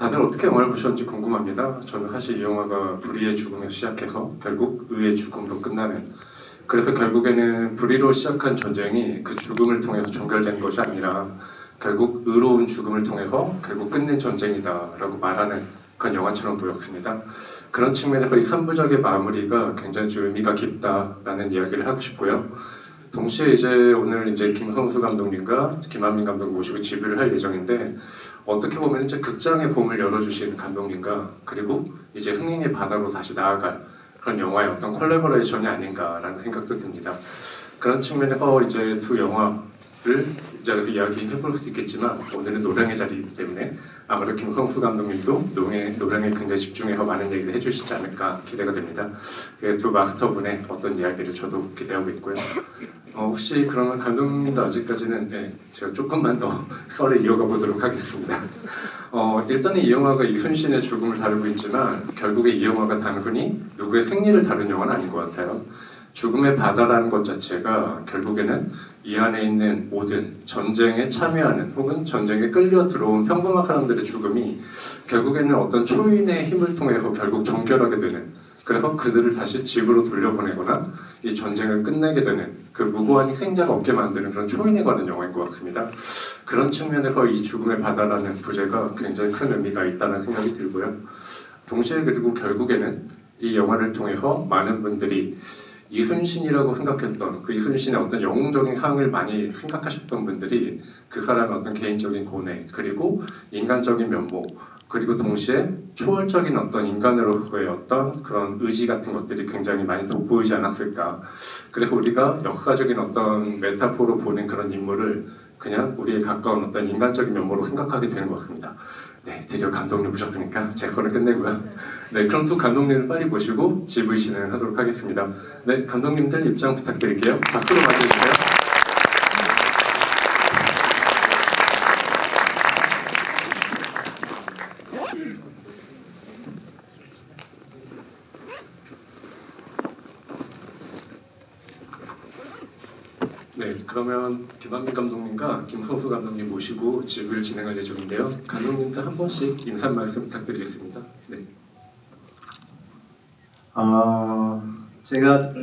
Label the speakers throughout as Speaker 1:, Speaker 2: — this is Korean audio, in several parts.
Speaker 1: 다들 어떻게 영화를 보셨는지 궁금합니다. 저는 사실 이 영화가 불의의 죽음에서 시작해서 결국 의의 죽음으로 끝나는, 그래서 결국에는 불의로 시작한 전쟁이 그 죽음을 통해서 종결된 것이 아니라 결국 의로운 죽음을 통해서 결국 끝낸 전쟁이다라고 말하는 그런 영화처럼 보였습니다. 그런 측면에서 이 3부작의 마무리가 굉장히 좀 의미가 깊다라는 이야기를 하고 싶고요. 동시에 이제 오늘 이제 김성수 감독님과 김한민 감독 모시고 지뷰를 할 예정인데, 어떻게 보면 이제 극장의 봄을 열어주신 감독님과 그리고 이제 흥행의 바다로 다시 나아갈 그런 영화의 어떤 콜라보레이션이 아닌가라는 생각도 듭니다. 그런 측면에서 이제 두 영화를 이제 이야기해볼 수도 있겠지만, 오늘은 노량의 자리이기 때문에 아무래도 김성수 감독님도 노량에 굉장히 집중해서 많은 얘기를 해주시지 않을까 기대가 됩니다. 두 마스터분의 어떤 이야기를 저도 기대하고 있고요. 혹시 그러면 감독님도 아직까지는 제가 조금만 더 썰을 이어가 보도록 하겠습니다. 일단 이 영화가 이순신의 죽음을 다루고 있지만 결국에 이 영화가 단순히 누구의 생리를 다룬 영화는 아닌 것 같아요. 죽음의 바다라는 것 자체가 결국에는 이 안에 있는 모든 전쟁에 참여하는 혹은 전쟁에 끌려 들어온 평범한 사람들의 죽음이 결국에는 어떤 초인의 힘을 통해서 결국 종결하게 되는, 그래서 그들을 다시 집으로 돌려보내거나 이 전쟁을 끝내게 되는 그 무고한 희생자가 없게 만드는 그런 초인에 관한 영화인 것 같습니다. 그런 측면에서 이 죽음의 바다라는 부제가 굉장히 큰 의미가 있다는 생각이 들고요. 동시에 그리고 결국에는 이 영화를 통해서 많은 분들이 이순신이라고 생각했던 그 이순신의 어떤 영웅적인 상을 많이 생각하셨던 분들이 그 사람의 어떤 개인적인 고뇌 그리고 인간적인 면모, 그리고 동시에 초월적인 어떤 인간으로서의 어떤 그런 의지 같은 것들이 굉장히 많이 돋보이지 않았을까. 그래서 우리가 역사적인 어떤 메타포로 보는 그런 인물을 그냥 우리의 가까운 어떤 인간적인 면모로 생각하게 되는 것 같습니다. 네, 드디어 감독님 보셨으니까 제 거를 끝내고요. 네, 그럼 두 감독님을 빨리 모시고 GV 진행하도록 하겠습니다. 네, 감독님들 입장 부탁드릴게요. 박수로 맞이해주세요. 네, 그러면 김한민 감독님과 김성수 감독님 모시고 GV를 진행할 예정인데요. 감독님들 한 번씩 인사 말씀 부탁드리겠습니다. 네.
Speaker 2: 제가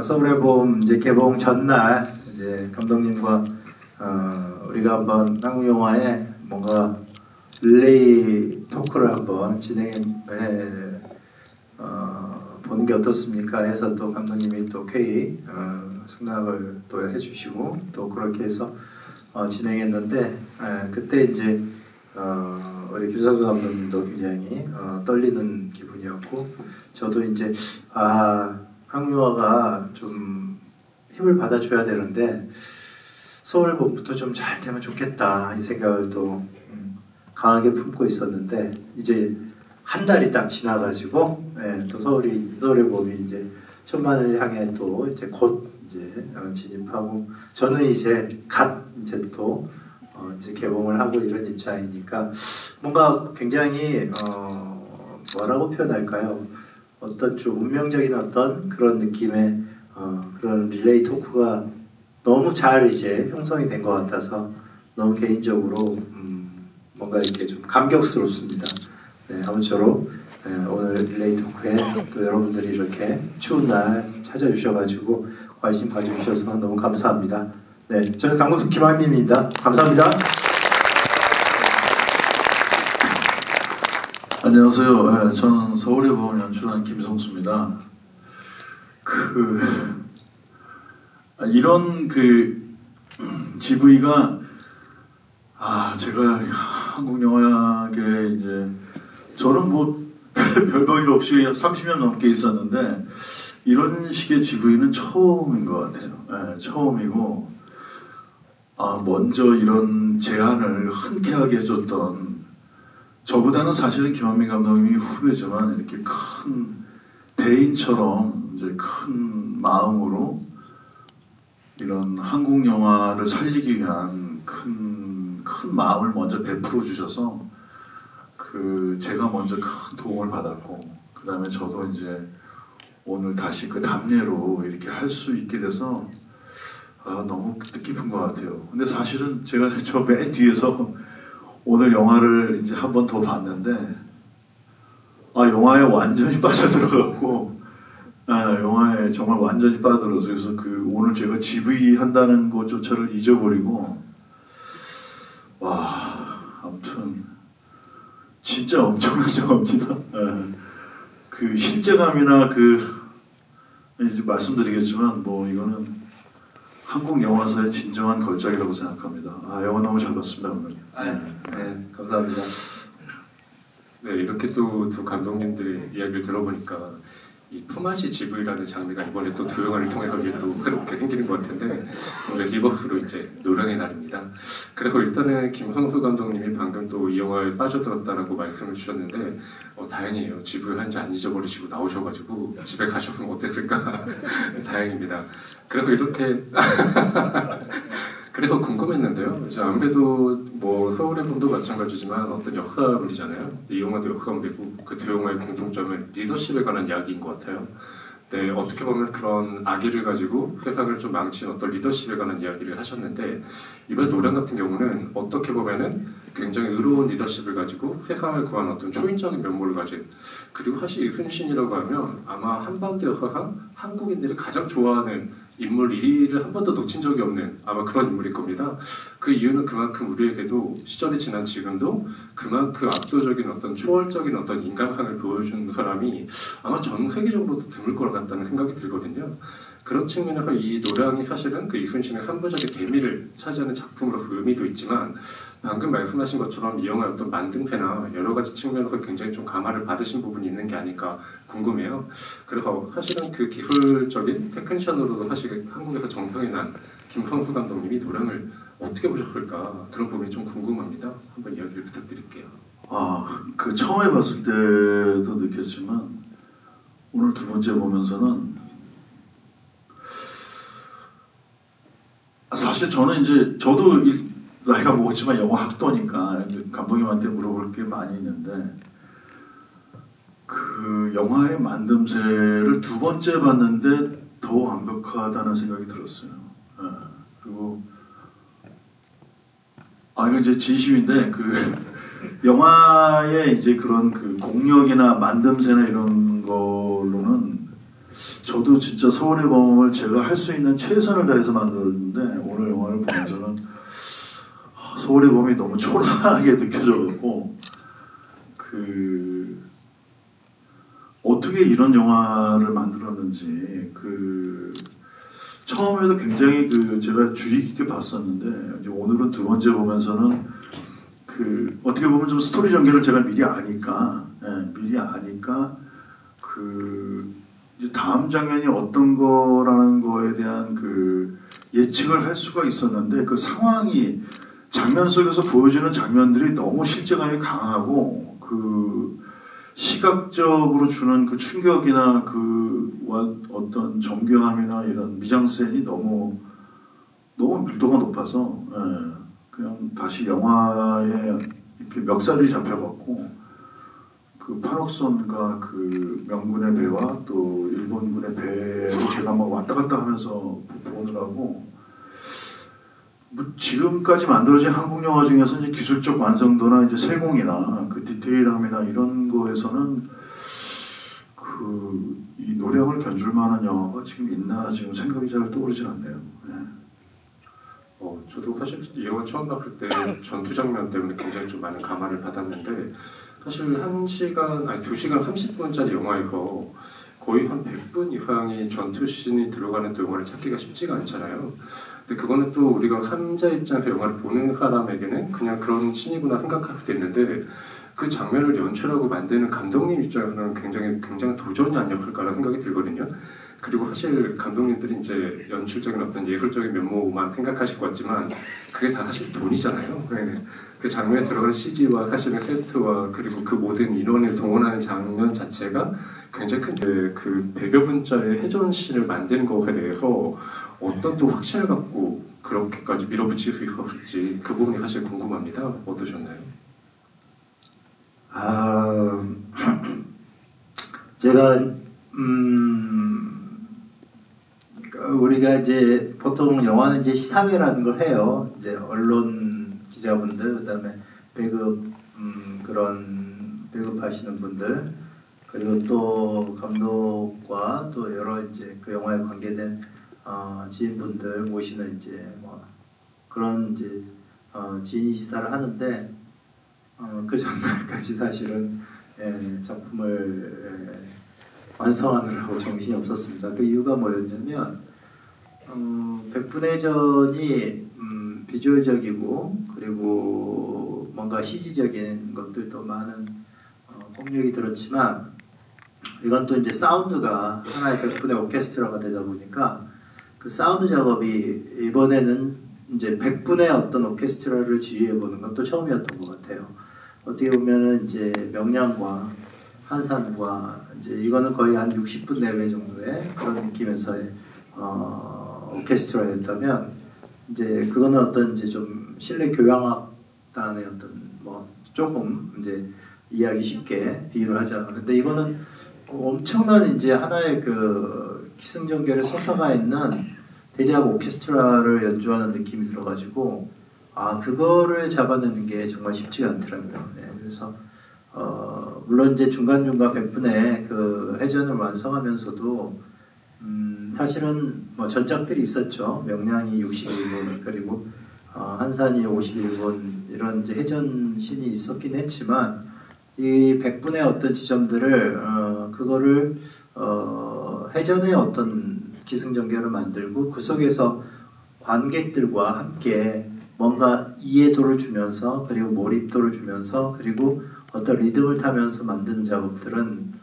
Speaker 2: 서울의 봄 이제 개봉 전날 이제 감독님과 우리가 한번 한국 영화에 뭔가 릴레이 토크를 한번 진행해 보는 게 어떻습니까 해서 또 감독님이 또 쾌히 승낙을 또 해주시고 또 그렇게 해서 진행했는데, 그때 이제 우리 김성수 감독님도 굉장히 떨리는 기분이었고, 저도 이제 한국 영화가 좀 힘을 받아줘야 되는데 서울의 봄부터 좀 잘 되면 좋겠다 이 생각을 또 강하게 품고 있었는데, 이제 한 달이 딱 지나가지고 또 서울의 봄이 이제 천만을 향해 또 이제 곧 이제 진입하고, 저는 이제 이제 또 이제 개봉을 하고 이런 입장이니까 뭔가 굉장히 뭐라고 표현할까요? 어떤 좀 운명적인 어떤 그런 느낌의 그런 릴레이 토크가 너무 잘 이제 형성이 된 것 같아서 너무 개인적으로 뭔가 이렇게 좀 감격스럽습니다. 네, 아무쪼록 오늘 릴레이 토크에 또 여러분들이 이렇게 추운 날 찾아주셔가지고 관심 가져주셔서 너무 감사합니다. 네, 저는 강문수 김한민입니다. 감사합니다.
Speaker 3: 안녕하세요. 저는 서울의 봄 연출한 김성수입니다. 이런 GV가 제가 한국 영화계 이제 저는 뭐 별 볼 일 없이 30년 넘게 있었는데 이런 식의 GV는 처음인 것 같아요. 처음이고 먼저 이런 제안을 흔쾌하게 해줬던, 저보다는 사실은 김한민 감독님이 후배지만 이렇게 큰 대인처럼 이제 큰 마음으로 이런 한국 영화를 살리기 위한 큰 마음을 먼저 베풀어 주셔서 제가 먼저 큰 도움을 받았고, 그 다음에 저도 이제 오늘 다시 그 답례로 이렇게 할 수 있게 돼서 너무 뜻깊은 것 같아요. 근데 사실은 제가 저 맨 뒤에서 오늘 영화를 이제 한 번 더 봤는데 영화에 완전히 빠져들어갔고 영화에 정말 완전히 빠져들어서 그래서 그 오늘 제가 GV 한다는 것조차를 잊어버리고 아무튼 진짜 엄청난 영화입니다. 그 실제감이나 이제 말씀드리겠지만 뭐 이거는 한국 영화사의 진정한 걸작이라고 생각합니다. 영화 너무 잘 봤습니다, 감독님.
Speaker 2: 네, 감사합니다.
Speaker 1: 네, 이렇게 또 두 감독님들의 이야기를 들어보니까 이 품앗이 GV라는 장르가 이번에 또 두 영화를 통해서 이게 또 새롭게 생기는 것 같은데 오늘 리버풀로 이제 노령의 날입니다. 그리고 일단은 김성수 감독님이 방금 또 이 영화에 빠져들었다라고 말씀을 주셨는데 다행이에요. GV 한지 안 잊어버리시고 나오셔가지고 집에 가셔보면 어땠을까 다행입니다. 그리고 이렇게 그래서 궁금했는데요. 이제 아무래도 뭐 서울의 봄도 마찬가지지만 어떤 역사물이잖아요. 이 영화도 역사물이고 그 두 영화의 공통점은 리더십에 관한 이야기인 것 같아요. 네, 어떻게 보면 그런 악의를 가지고 세상을 좀 망친 어떤 리더십에 관한 이야기를 하셨는데 이번 노란 같은 경우는 어떻게 보면은 굉장히 의로운 리더십을 가지고 세상을 구한 어떤 초인적인 면모를 가진 그리고 사실 이순신이라고 하면 아마 한반도 역사상 한국인들이 가장 좋아하는 인물 1위를 한 번도 놓친 적이 없는 아마 그런 인물일 겁니다. 그 이유는 그만큼 우리에게도 시절이 지난 지금도 그만큼 압도적인 어떤 초월적인 어떤 인간상을 보여준 사람이 아마 전 세계적으로도 드물 것 같다는 생각이 들거든요. 그런 측면에서 이 노량이 사실은 그 이순신의 3부작의 대미를 차지하는 작품으로서 의미도 있지만 방금 말씀하신 것처럼 이 영화의 어떤 만듦새나 여러 가지 측면에서 굉장히 좀 감화를 받으신 부분이 있는 게 아닐까 궁금해요. 그래서 사실은 그 기술적인 테크니션으로도 사실 한국에서 정평이 난 김성수 감독님이 노량을 어떻게 보셨을까 그런 부분이 좀 궁금합니다. 한번 이야기를 부탁드릴게요.
Speaker 3: 그 처음에 봤을 때도 느꼈지만 오늘 두 번째 보면서는 사실 저는 이제 저도 나이가 먹었지만 영화 학도니까 감독님한테 물어볼 게 많이 있는데 그 영화의 만듦새를 두 번째 봤는데 더 완벽하다는 생각이 들었어요. 그리고 이거 이제 진심인데 그 영화의 이제 그런 그 공력이나 만듦새나 이런 걸로는 저도 진짜 서울의 봄을 제가 할 수 있는 최선을 다해서 만들었는데 오늘 영화를 보면서는 서울의 봄이 너무 초라하게 느껴져갖고 어떻게 이런 영화를 만들었는지 처음에도 굉장히 제가 주의 깊게 봤었는데 이제 오늘은 두 번째 보면서는 어떻게 보면 좀 스토리 전개를 제가 미리 아니까 이제 다음 장면이 어떤 거라는 거에 대한 예측을 할 수가 있었는데 그 상황이 장면 속에서 보여주는 장면들이 너무 실제감이 강하고 시각적으로 주는 그 충격이나 어떤 정교함이나 이런 미장센이 너무 밀도가 높아서 그냥 다시 영화에 이렇게 멱살이 잡혀갖고 판옥선과 명군의 배와 또 일본군의 배를 제가 막 왔다 갔다 하면서 보느라고 지금까지 만들어진 한국 영화 중에서 이제 기술적 완성도나 이제 세공이나 디테일함이나 이런 거에서는 이 노량을 견줄 만한 영화가 지금 있나 지금 생각이 잘 떠오르진 않네요.
Speaker 1: 저도 사실 이 영화 처음 봤을 때 전투 장면 때문에 굉장히 좀 많은 감화를 받았는데 사실 2시간 30분짜리 영화에서 거의 한 100분 이상의 전투씬이 들어가는 또 영화를 찾기가 쉽지가 않잖아요. 근데 그거는 또 우리가 환자 입장에서 영화를 보는 사람에게는 그냥 그런 씬이구나 생각할 수도 있는데 그 장면을 연출하고 만드는 감독님 입장에서는 굉장히 도전이 아니었을까라는 생각이 들거든요. 그리고 사실 감독님들이 이제 연출적인 어떤 예술적인 면모만 생각하실 것 같지만 그게 다 사실 돈이잖아요. 그 장면에 들어가는 CG와 사실은 세트와 그리고 그 모든 인원을 동원하는 장면 자체가 굉장히 큰 그 100여 분짜리 해전씬을 만드는 것에 대해서 어떤 또 확신을 갖고 그렇게까지 밀어붙일 수 있었을지 그 부분이 사실 궁금합니다. 어떠셨나요?
Speaker 2: 제가 우리가 이제 보통 영화는 이제 시사회라는 걸 해요. 이제 언론 기자분들 그다음에 배급 그런 배급하시는 분들 그리고 또 감독과 또 여러 이제 그 영화에 관계된 지인분들 모시는 이제 뭐 그런 이제 지인 시사를 하는데 그 전날까지 사실은 작품을 완성하느라고 정신이 없었습니다. 그 이유가 뭐였냐면 백분의 전이 비주얼적이고 그리고 뭔가 CG적인 것들도 많은 폭력이 들었지만 이건 또 이제 사운드가 하나의 백분의 오케스트라가 되다 보니까 그 사운드 작업이 이번에는 이제 백분의 어떤 오케스트라를 지휘해 보는 건 또 처음이었던 것 같아요. 어떻게 보면은 이제 명량과 한산과 이제 이거는 거의 한 60분 내외 정도의 그런 느낌에서의 오케스트라였다면 이제 그거는 어떤 이제 좀 실내 교향악단의 어떤 뭐 조금 이제 이해하기 쉽게 비유를 하자. 그런데 이거는 엄청난 이제 하나의 그 기승전결의 서사가 있는 대작 오케스트라를 연주하는 느낌이 들어가지고 그거를 잡아내는 게 정말 쉽지가 않더라고요. 그래서 물론 이제 중간중간 백분의 그 회전을 완성하면서도 사실은 뭐 전작들이 있었죠. 명량이 61분 그리고 한산이 51분 이런 이제 회전신이 있었긴 했지만 이 백분의 어떤 지점들을 그거를 회전의 어떤 기승전결을 만들고 그 속에서 관객들과 함께 뭔가 이해도를 주면서 그리고 몰입도를 주면서 그리고 어떤 리듬을 타면서 만드는 작업들은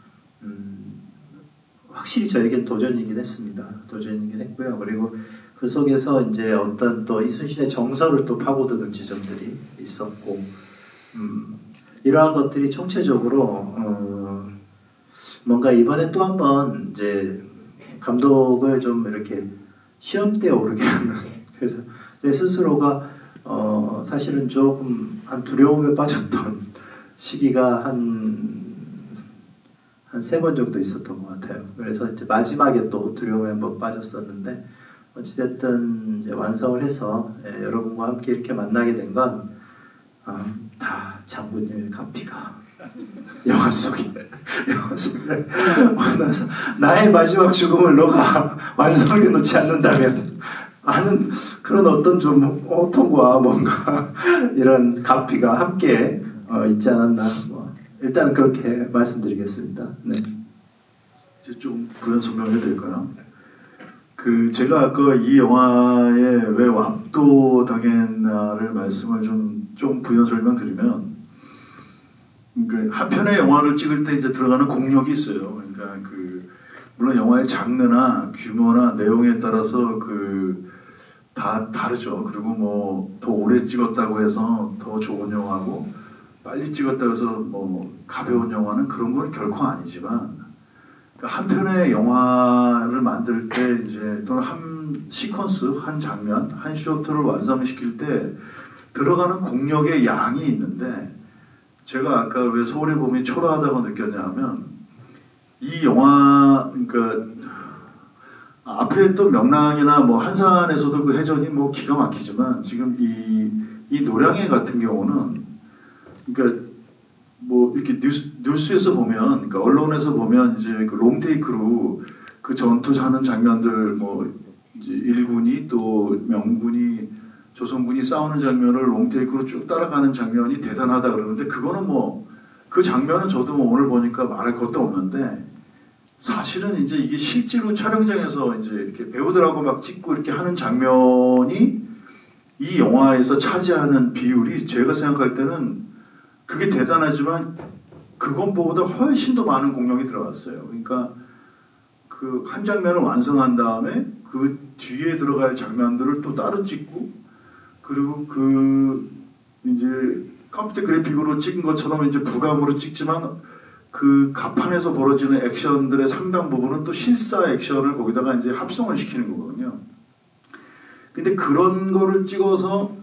Speaker 2: 확실히 저에겐 도전이긴 했습니다. 도전이긴 했고요. 그리고 그 속에서 이제 어떤 또 이순신의 정서를 또 파고드는 지점들이 있었고 이러한 것들이 총체적으로 뭔가 이번에 또 한번 이제 감독을 좀 이렇게 시험대에 오르게 하는 그래서 내 스스로가 사실은 조금 한 두려움에 빠졌던 시기가 한 3번 정도 있었던 것 같아요. 그래서 이제 마지막에 또 두려움에 한번 빠졌었는데 어찌됐든 이제 완성을 해서 여러분과 함께 이렇게 만나게 된 건 다 장군님의 가피가 영화 속에 만나서 나의 마지막 죽음을 너가 완성해 놓지 않는다면 하는 그런 어떤 좀 고통과 뭔가 이런 가피가 함께 있지 않았나 일단 그렇게 말씀드리겠습니다. 네.
Speaker 3: 이제 좀 부연 설명해 드릴까요? 제가 아까 이 영화에 왜 압도당했나를 말씀을 좀 부연 설명드리면 한 편의 영화를 찍을 때 이제 들어가는 공력이 있어요. 그러니까 물론 영화의 장르나 규모나 내용에 따라서 다 다르죠. 그리고 뭐 더 오래 찍었다고 해서 더 좋은 영화고 빨리 찍었다고 해서 뭐 가벼운 영화는 그런 건 결코 아니지만 한 편의 영화를 만들 때 이제 또는 한 시퀀스, 한 장면, 한 쇼트를 완성시킬 때 들어가는 공력의 양이 있는데 제가 아까 왜 서울의 봄이 초라하다고 느꼈냐면 이 영화 그러니까 앞에 또 명랑이나 뭐 한산에서도 그 해전이 뭐 기가 막히지만 지금 이 노량해 같은 경우는 그러니까 뭐 이렇게 뉴스에서 보면 그러니까 언론에서 보면 이제 그 롱테이크로 그 전투하는 장면들 뭐 이제 일군이 또 명군이 조선군이 싸우는 장면을 롱테이크로 쭉 따라가는 장면이 대단하다 그러는데 그거는 뭐 그 장면은 저도 뭐 오늘 보니까 말할 것도 없는데 사실은 이제 이게 실제로 촬영장에서 이제 이렇게 배우들하고 막 찍고 이렇게 하는 장면이 이 영화에서 차지하는 비율이 제가 생각할 때는 그게 대단하지만 그것보다 훨씬 더 많은 공력이 들어갔어요. 그러니까 그 한 장면을 완성한 다음에 그 뒤에 들어갈 장면들을 또 따로 찍고 그리고 이제 컴퓨터 그래픽으로 찍은 것처럼 이제 부감으로 찍지만 그 가판에서 벌어지는 액션들의 상당 부분은 또 실사 액션을 거기다가 이제 합성을 시키는 거거든요. 근데 그런 거를 찍어서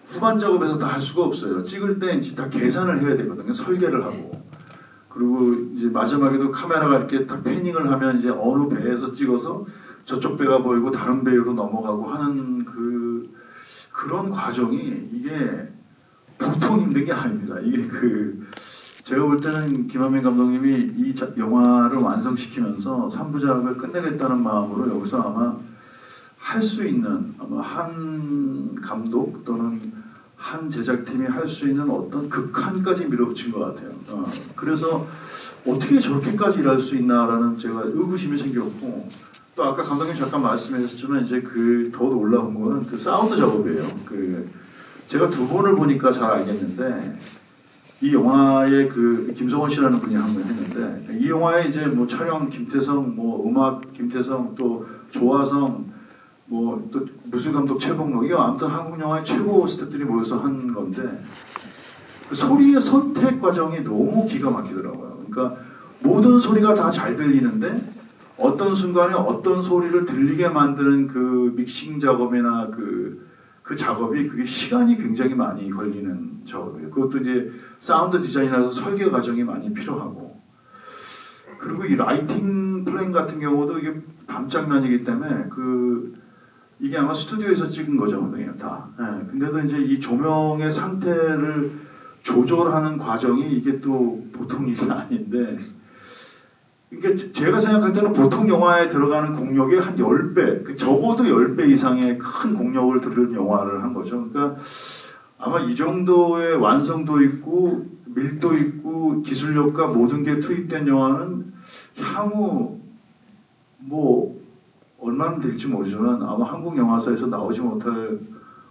Speaker 3: 후반 작업에서 다 할 수가 없어요. 찍을 때 이제 다 계산을 해야 되거든요. 설계를 하고. 그리고 이제 마지막에도 카메라가 이렇게 딱 패닝을 하면 이제 어느 배에서 찍어서 저쪽 배가 보이고 다른 배로 넘어가고 하는 그런 과정이 이게 보통 힘든 게 아닙니다. 이게 제가 볼 때는 김한민 감독님이 이 영화를 완성시키면서 3부작을 끝내겠다는 마음으로 여기서 아마 할 수 있는 아마 한 감독 또는 한 제작팀이 할 수 있는 어떤 극한까지 밀어붙인 것 같아요. 그래서 어떻게 저렇게까지 일할 수 있나라는 제가 의구심이 생겼고, 또 아까 감독님 잠깐 말씀하셨지만 이제 더 놀라운 거는 그 사운드 작업이에요. 제가 두 번을 보니까 잘 알겠는데, 이 영화에 김성원 씨라는 분이 한 분 했는데, 이 영화에 이제 뭐 촬영 김태성, 뭐 음악 김태성, 또 조화성, 뭐 또 무술 감독 최봉록, 이거 아무튼 한국 영화의 최고 스태프들이 모여서 한 건데, 그 소리의 선택 과정이 너무 기가 막히더라고요. 그러니까 모든 소리가 다 잘 들리는데 어떤 순간에 어떤 소리를 들리게 만드는 그 믹싱 작업이나 그 작업이 그게 시간이 굉장히 많이 걸리는 작업이에요. 그것도 이제 사운드 디자인이라서 설계 과정이 많이 필요하고, 그리고 이 라이팅 플랜 같은 경우도 이게 밤 장면이기 때문에 이게 아마 스튜디오에서 찍은 거죠, 다. 예, 근데도 이제 이 조명의 상태를 조절하는 과정이 이게 또 보통 일이 아닌데, 그러니까 제가 생각할 때는 보통 영화에 들어가는 공력의 한 10배, 적어도 10배 이상의 큰 공력을 들은 영화를 한 거죠. 그러니까 아마 이 정도의 완성도 있고 밀도 있고 기술력과 모든 게 투입된 영화는 향후 뭐 얼마나 될지 모르지만 아마 한국 영화사에서 나오지 못할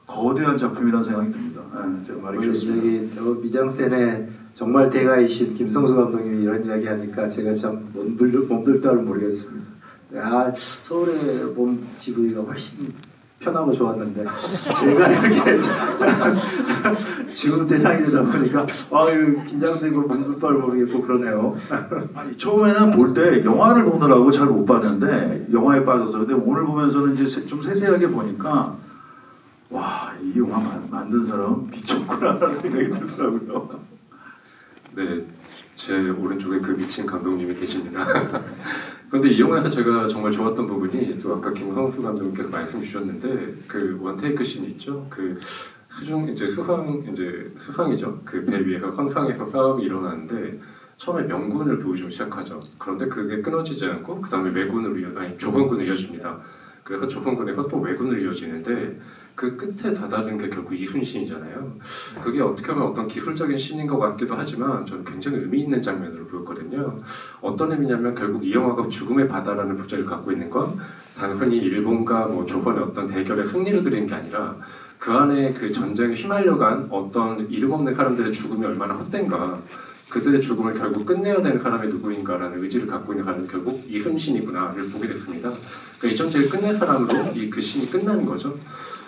Speaker 3: 거대한 작품이라는 생각이 듭니다. 네, 제가 말이 길었습니다.
Speaker 2: 저기 미장센의 정말 대가이신 김성수 감독님이 이런 이야기 하니까 제가 참 몸둘 바를 모르겠습니다. 서울에 몸 지구가 훨씬 편하고 좋았는데 제가 이렇게 지구 대상이 되다 보니까 긴장되고 몸둘 바를 모르겠고 그러네요.
Speaker 3: 아니, 처음에는 볼 때 영화를 보느라고 잘 못 봤는데 영화에 빠져서, 근데 오늘 보면서는 이제 좀 세세하게 보니까 와, 이 영화 만든 사람 미쳤구나라는 생각이 들더라고요.
Speaker 1: 네, 제 오른쪽에 그 미친 감독님이 계십니다. 그런데 이 영화에서 제가 정말 좋았던 부분이, 또 아까 김성수 감독님께서 말씀 주셨는데 그 원테이크 씬 있죠. 수상이죠. 그 배 위에서 선상에서 싸움이 일어나는데 처음에 명군을 보여주면 시작하죠. 그런데 그게 끊어지지 않고 그 다음에 조선군으로 이어집니다. 그래서 조선군에서 또 왜군으로 이어지는데 그 끝에 다다른 게 결국 이순신이잖아요. 그게 어떻게 보면 어떤 기술적인 신인 것 같기도 하지만 저는 굉장히 의미 있는 장면으로 보였거든요. 어떤 의미냐면 결국 이 영화가 죽음의 바다라는 부제를 갖고 있는 건 단순히 일본과 조선의 어떤 대결의 승리를 그리는 게 아니라 그 안에 그 전쟁에 휘말려간 어떤 이름 없는 사람들의 죽음이 얼마나 헛된가, 그들의 죽음을 결국 끝내야 되는 사람이 누구인가라는 의지를 갖고 있는 사람이 결국 이순신이구나를 보게 됐습니다. 그러니까 이 전쟁을 끝낸 사람으로 그 신이 끝나는 거죠.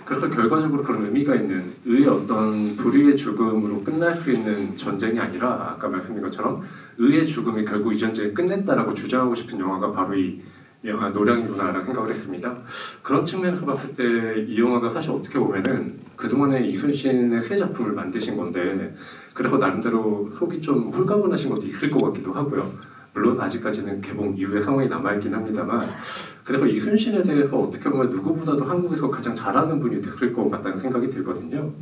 Speaker 1: 그래서 결과적으로 그런 의미가 있는 의의 어떤 불의의 죽음으로 끝날 수 있는 전쟁이 아니라 아까 말씀드린 것처럼 의의 죽음이 결국 이 전쟁을 끝냈다라고 주장하고 싶은 영화가 바로 이 영화 노량이구나라는 생각을 했습니다. 그런 측면에서 봤을 때 이 영화가 사실 어떻게 보면은 그동안에 이순신의 새 작품을 만드신 건데, 그래서 나름대로 속이 좀 홀가분하신 것도 있을 것 같기도 하고요. 물론 아직까지는 개봉 이후의 상황이 남아있긴 합니다만, 그래서 이순신에 대해서 어떻게 보면 누구보다도 한국에서 가장 잘하는 분이 됐을 것 같다는 생각이 들거든요.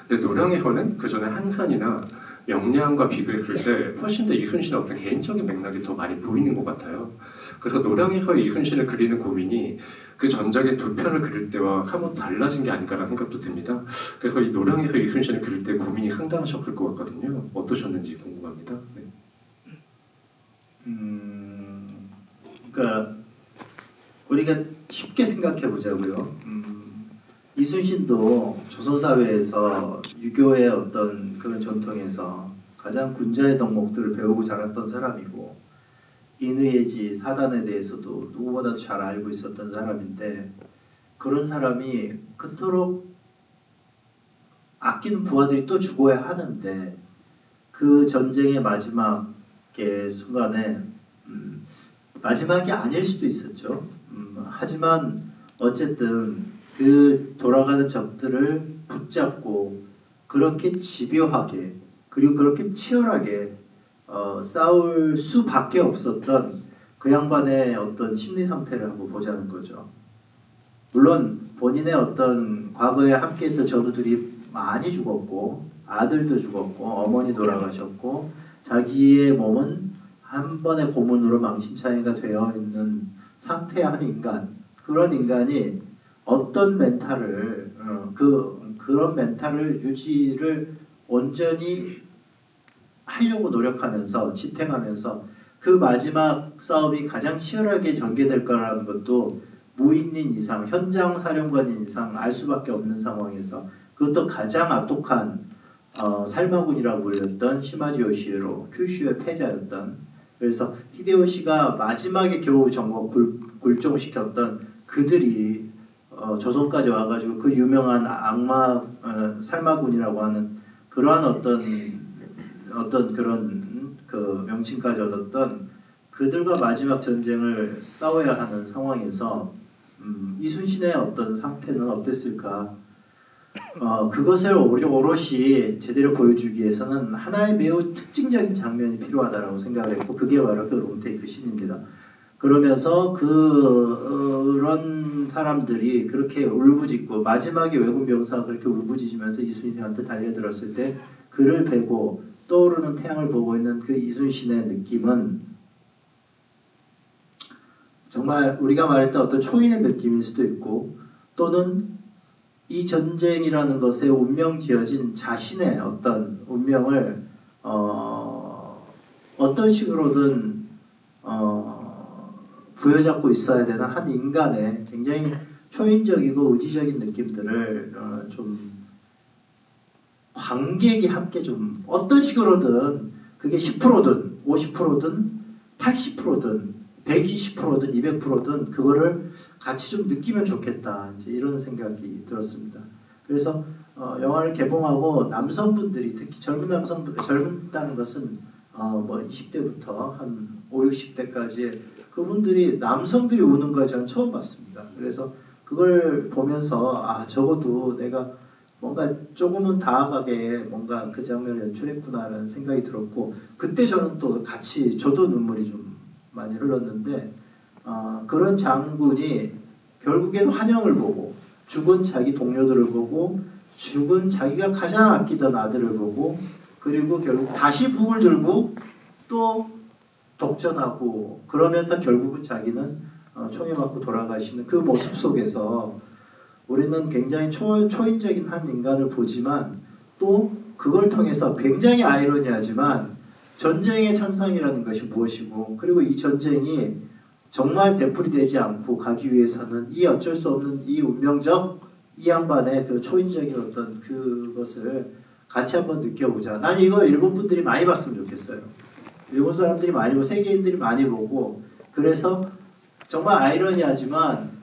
Speaker 1: 근데 노량에서는 그 전에 한산이나 명량과 비교했을 때 훨씬 더 이순신의 어떤 개인적인 맥락이 더 많이 보이는 것 같아요. 그래서 노량에서 이순신을 그리는 고민이 그 전작의 두 편을 그릴 때와 사뭇 달라진 게 아닌가라는 생각도 듭니다. 그래서 이 노량에서 이순신을 그릴 때 고민이 상당하셨을 것 같거든요. 어떠셨는지 궁금합니다. 네.
Speaker 2: 그러니까 우리가 쉽게 생각해 보자고요. 이순신도 조선사회에서 유교의 어떤 그런 전통에서 가장 군자의 덕목들을 배우고 자랐던 사람이고, 인의예지 사단에 대해서도 누구보다도 잘 알고 있었던 사람인데, 그런 사람이 그토록 아끼는 부하들이 또 죽어야 하는데 그 전쟁의 마지막의 순간에 마지막이 아닐 수도 있었죠. 하지만 어쨌든 그 돌아가는 적들을 붙잡고 그렇게 집요하게 그리고 그렇게 치열하게 싸울 수밖에 없었던 그 양반의 어떤 심리 상태를 한번 보자는 거죠. 물론 본인의 어떤 과거에 함께했던 전우들이 많이 죽었고 아들도 죽었고 어머니 돌아가셨고 자기의 몸은 한 번의 고문으로 망신차이가 되어 있는 상태의 한 인간, 그런 인간이 어떤 멘탈을 그런 멘탈을 유지를 온전히 하려고 노력하면서 지탱하면서 그 마지막 싸움이 가장 치열하게 전개될 거라는 것도 무인인 이상, 현장 사령관인 이상 알 수밖에 없는 상황에서, 그것도 가장 악독한 살마군이라고 불렸던 시마지 요시히로, 큐슈의 패자였던, 그래서 히데요시가 마지막에 겨우 굴종시켰던 그들이 조선까지 와가지고 그 유명한 악마 살마군이라고 하는 그러한 어떤 그런 그 명칭까지 얻었던 그들과 마지막 전쟁을 싸워야 하는 상황에서 이순신의 어떤 상태는 어땠을까? 그것을 오롯이 제대로 보여주기 위해서는 하나의 매우 특징적인 장면이 필요하다라고 생각을 했고, 그게 바로 그 롱테이크 씬입니다. 그러면서 그런 사람들이 그렇게 울부짖고 마지막에 왜군 병사가 그렇게 울부짖으면서 이순신한테 달려들었을 때 그를 베고 떠오르는 태양을 보고 있는 그 이순신의 느낌은 정말 우리가 말했던 어떤 초인의 느낌일 수도 있고, 또는 이 전쟁이라는 것에 운명 지어진 자신의 어떤 운명을 어떤 식으로든 부여잡고 있어야 되는 한 인간의 굉장히 초인적이고 의지적인 느낌들을 좀 관객이 함께 좀 어떤 식으로든, 그게 10%든 50%든 80%든 120%든 200%든 그거를 같이 좀 느끼면 좋겠다, 이제 이런 생각이 들었습니다. 그래서 영화를 개봉하고 남성분들이, 특히 젊다는 것은 뭐 20대부터 한 5, 60대까지 그분들이, 남성들이 우는 걸 저는 처음 봤습니다. 그래서 그걸 보면서 적어도 내가 뭔가 조금은 다가가게 뭔가 그 장면을 연출했구나라는 생각이 들었고, 그때 저는 또 같이 저도 눈물이 좀 많이 흘렀는데, 그런 장군이 결국엔 환영을 보고, 죽은 자기 동료들을 보고, 죽은 자기가 가장 아끼던 아들을 보고, 그리고 결국 다시 북을 들고 또 독전하고, 그러면서 결국은 자기는 총에 맞고 돌아가시는 그 모습 속에서 우리는 굉장히 초인적인 한 인간을 보지만, 또 그걸 통해서 굉장히 아이러니하지만 전쟁의 참상이라는 것이 무엇이고, 그리고 이 전쟁이 정말 되풀이되지 않고 가기 위해서는 이 어쩔 수 없는 이 운명적, 이 양반의 그 초인적인 어떤 그것을 같이 한번 느껴보자. 난 이거 일본 분들이 많이 봤으면 좋겠어요. 일본 사람들이 많이 보고 세계인들이 많이 보고, 그래서 정말 아이러니하지만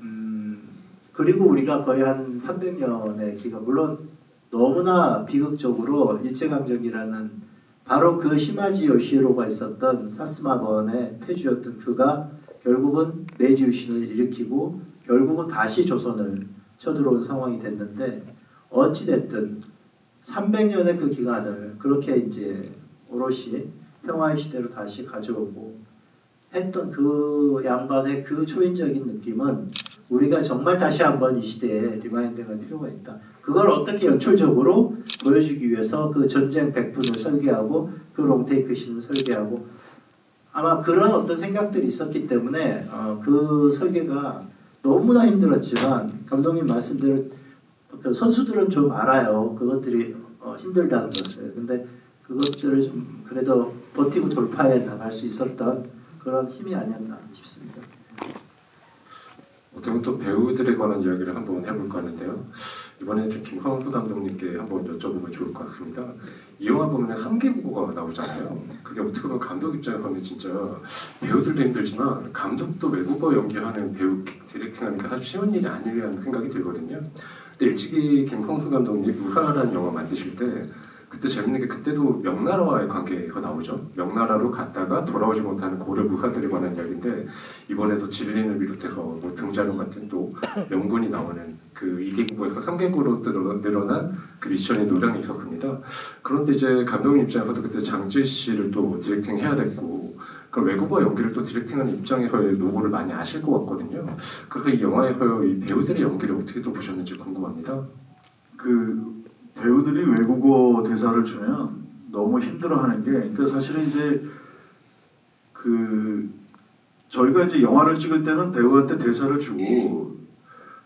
Speaker 2: 그리고 우리가 거의 한 300년의 기간, 물론 너무나 비극적으로 일제강점기라는 바로 그 시마지 요시히로가 있었던 사스마번의 패주였던 그가 결국은 메이지 유신을 일으키고 결국은 다시 조선을 쳐들어온 상황이 됐는데, 어찌됐든 300년의 그 기간을 그렇게 이제 오롯이 평화의 시대로 다시 가져오고 했던 그 양반의 그 초인적인 느낌은 우리가 정말 다시 한번 이 시대에 리마인딩할 필요가 있다. 그걸 어떻게 연출적으로 보여주기 위해서 그 전쟁 백분을 설계하고 그 롱테이크 씬을 설계하고, 아마 그런 어떤 생각들이 있었기 때문에 그 설계가 너무나 힘들었지만, 감독님 말씀대로 그 선수들은 좀 알아요. 그것들이 힘들다는 것을. 근데 그것들을 좀 그래도 버티고 돌파해 나갈 수 있었던 그런 힘이 아니었나 싶습니다.
Speaker 1: 어떻게 보면 또 배우들에 관한 이야기를 한번 해볼까 하는데요. 이번에 좀 김광수 감독님께 한번 여쭤보면 좋을 것 같습니다. 이 영화 보면 한계국어가 나오잖아요. 그게 어떻게 보면 감독 입장에 보면 진짜 배우들도 힘들지만 감독도 외국어 연기하는 배우 디렉팅하니까 아주 쉬운 일이 아니라는 생각이 들거든요. 근데 일찍이 김광수 감독님 무하라는 영화 만드실 때 그때 재밌는 게, 그때도 명나라와의 관계가 나오죠. 명나라로 갔다가 돌아오지 못하는 고려 무하들에 관한 이야기인데, 이번에도 진린을 비롯해서 뭐 등자룡 같은 또 명군이 나오는 그 2개국에서 3개국으로 늘어난 그 미션이 노량이 있었습니다. 그런데 이제 감독님 입장에서도 그때 장지혜 씨를 또 디렉팅 해야 됐고, 그 외국어 연기를 또 디렉팅하는 입장에서의 노고를 많이 아실 것 같거든요. 그래서 이 영화에서 이 배우들의 연기를 어떻게 또 보셨는지 궁금합니다.
Speaker 3: 그 배우들이 외국어 대사를 주면 너무 힘들어하는 게, 그러니까 사실은 이제 그 저희가 이제 영화를 찍을 때는 배우한테 대사를 주고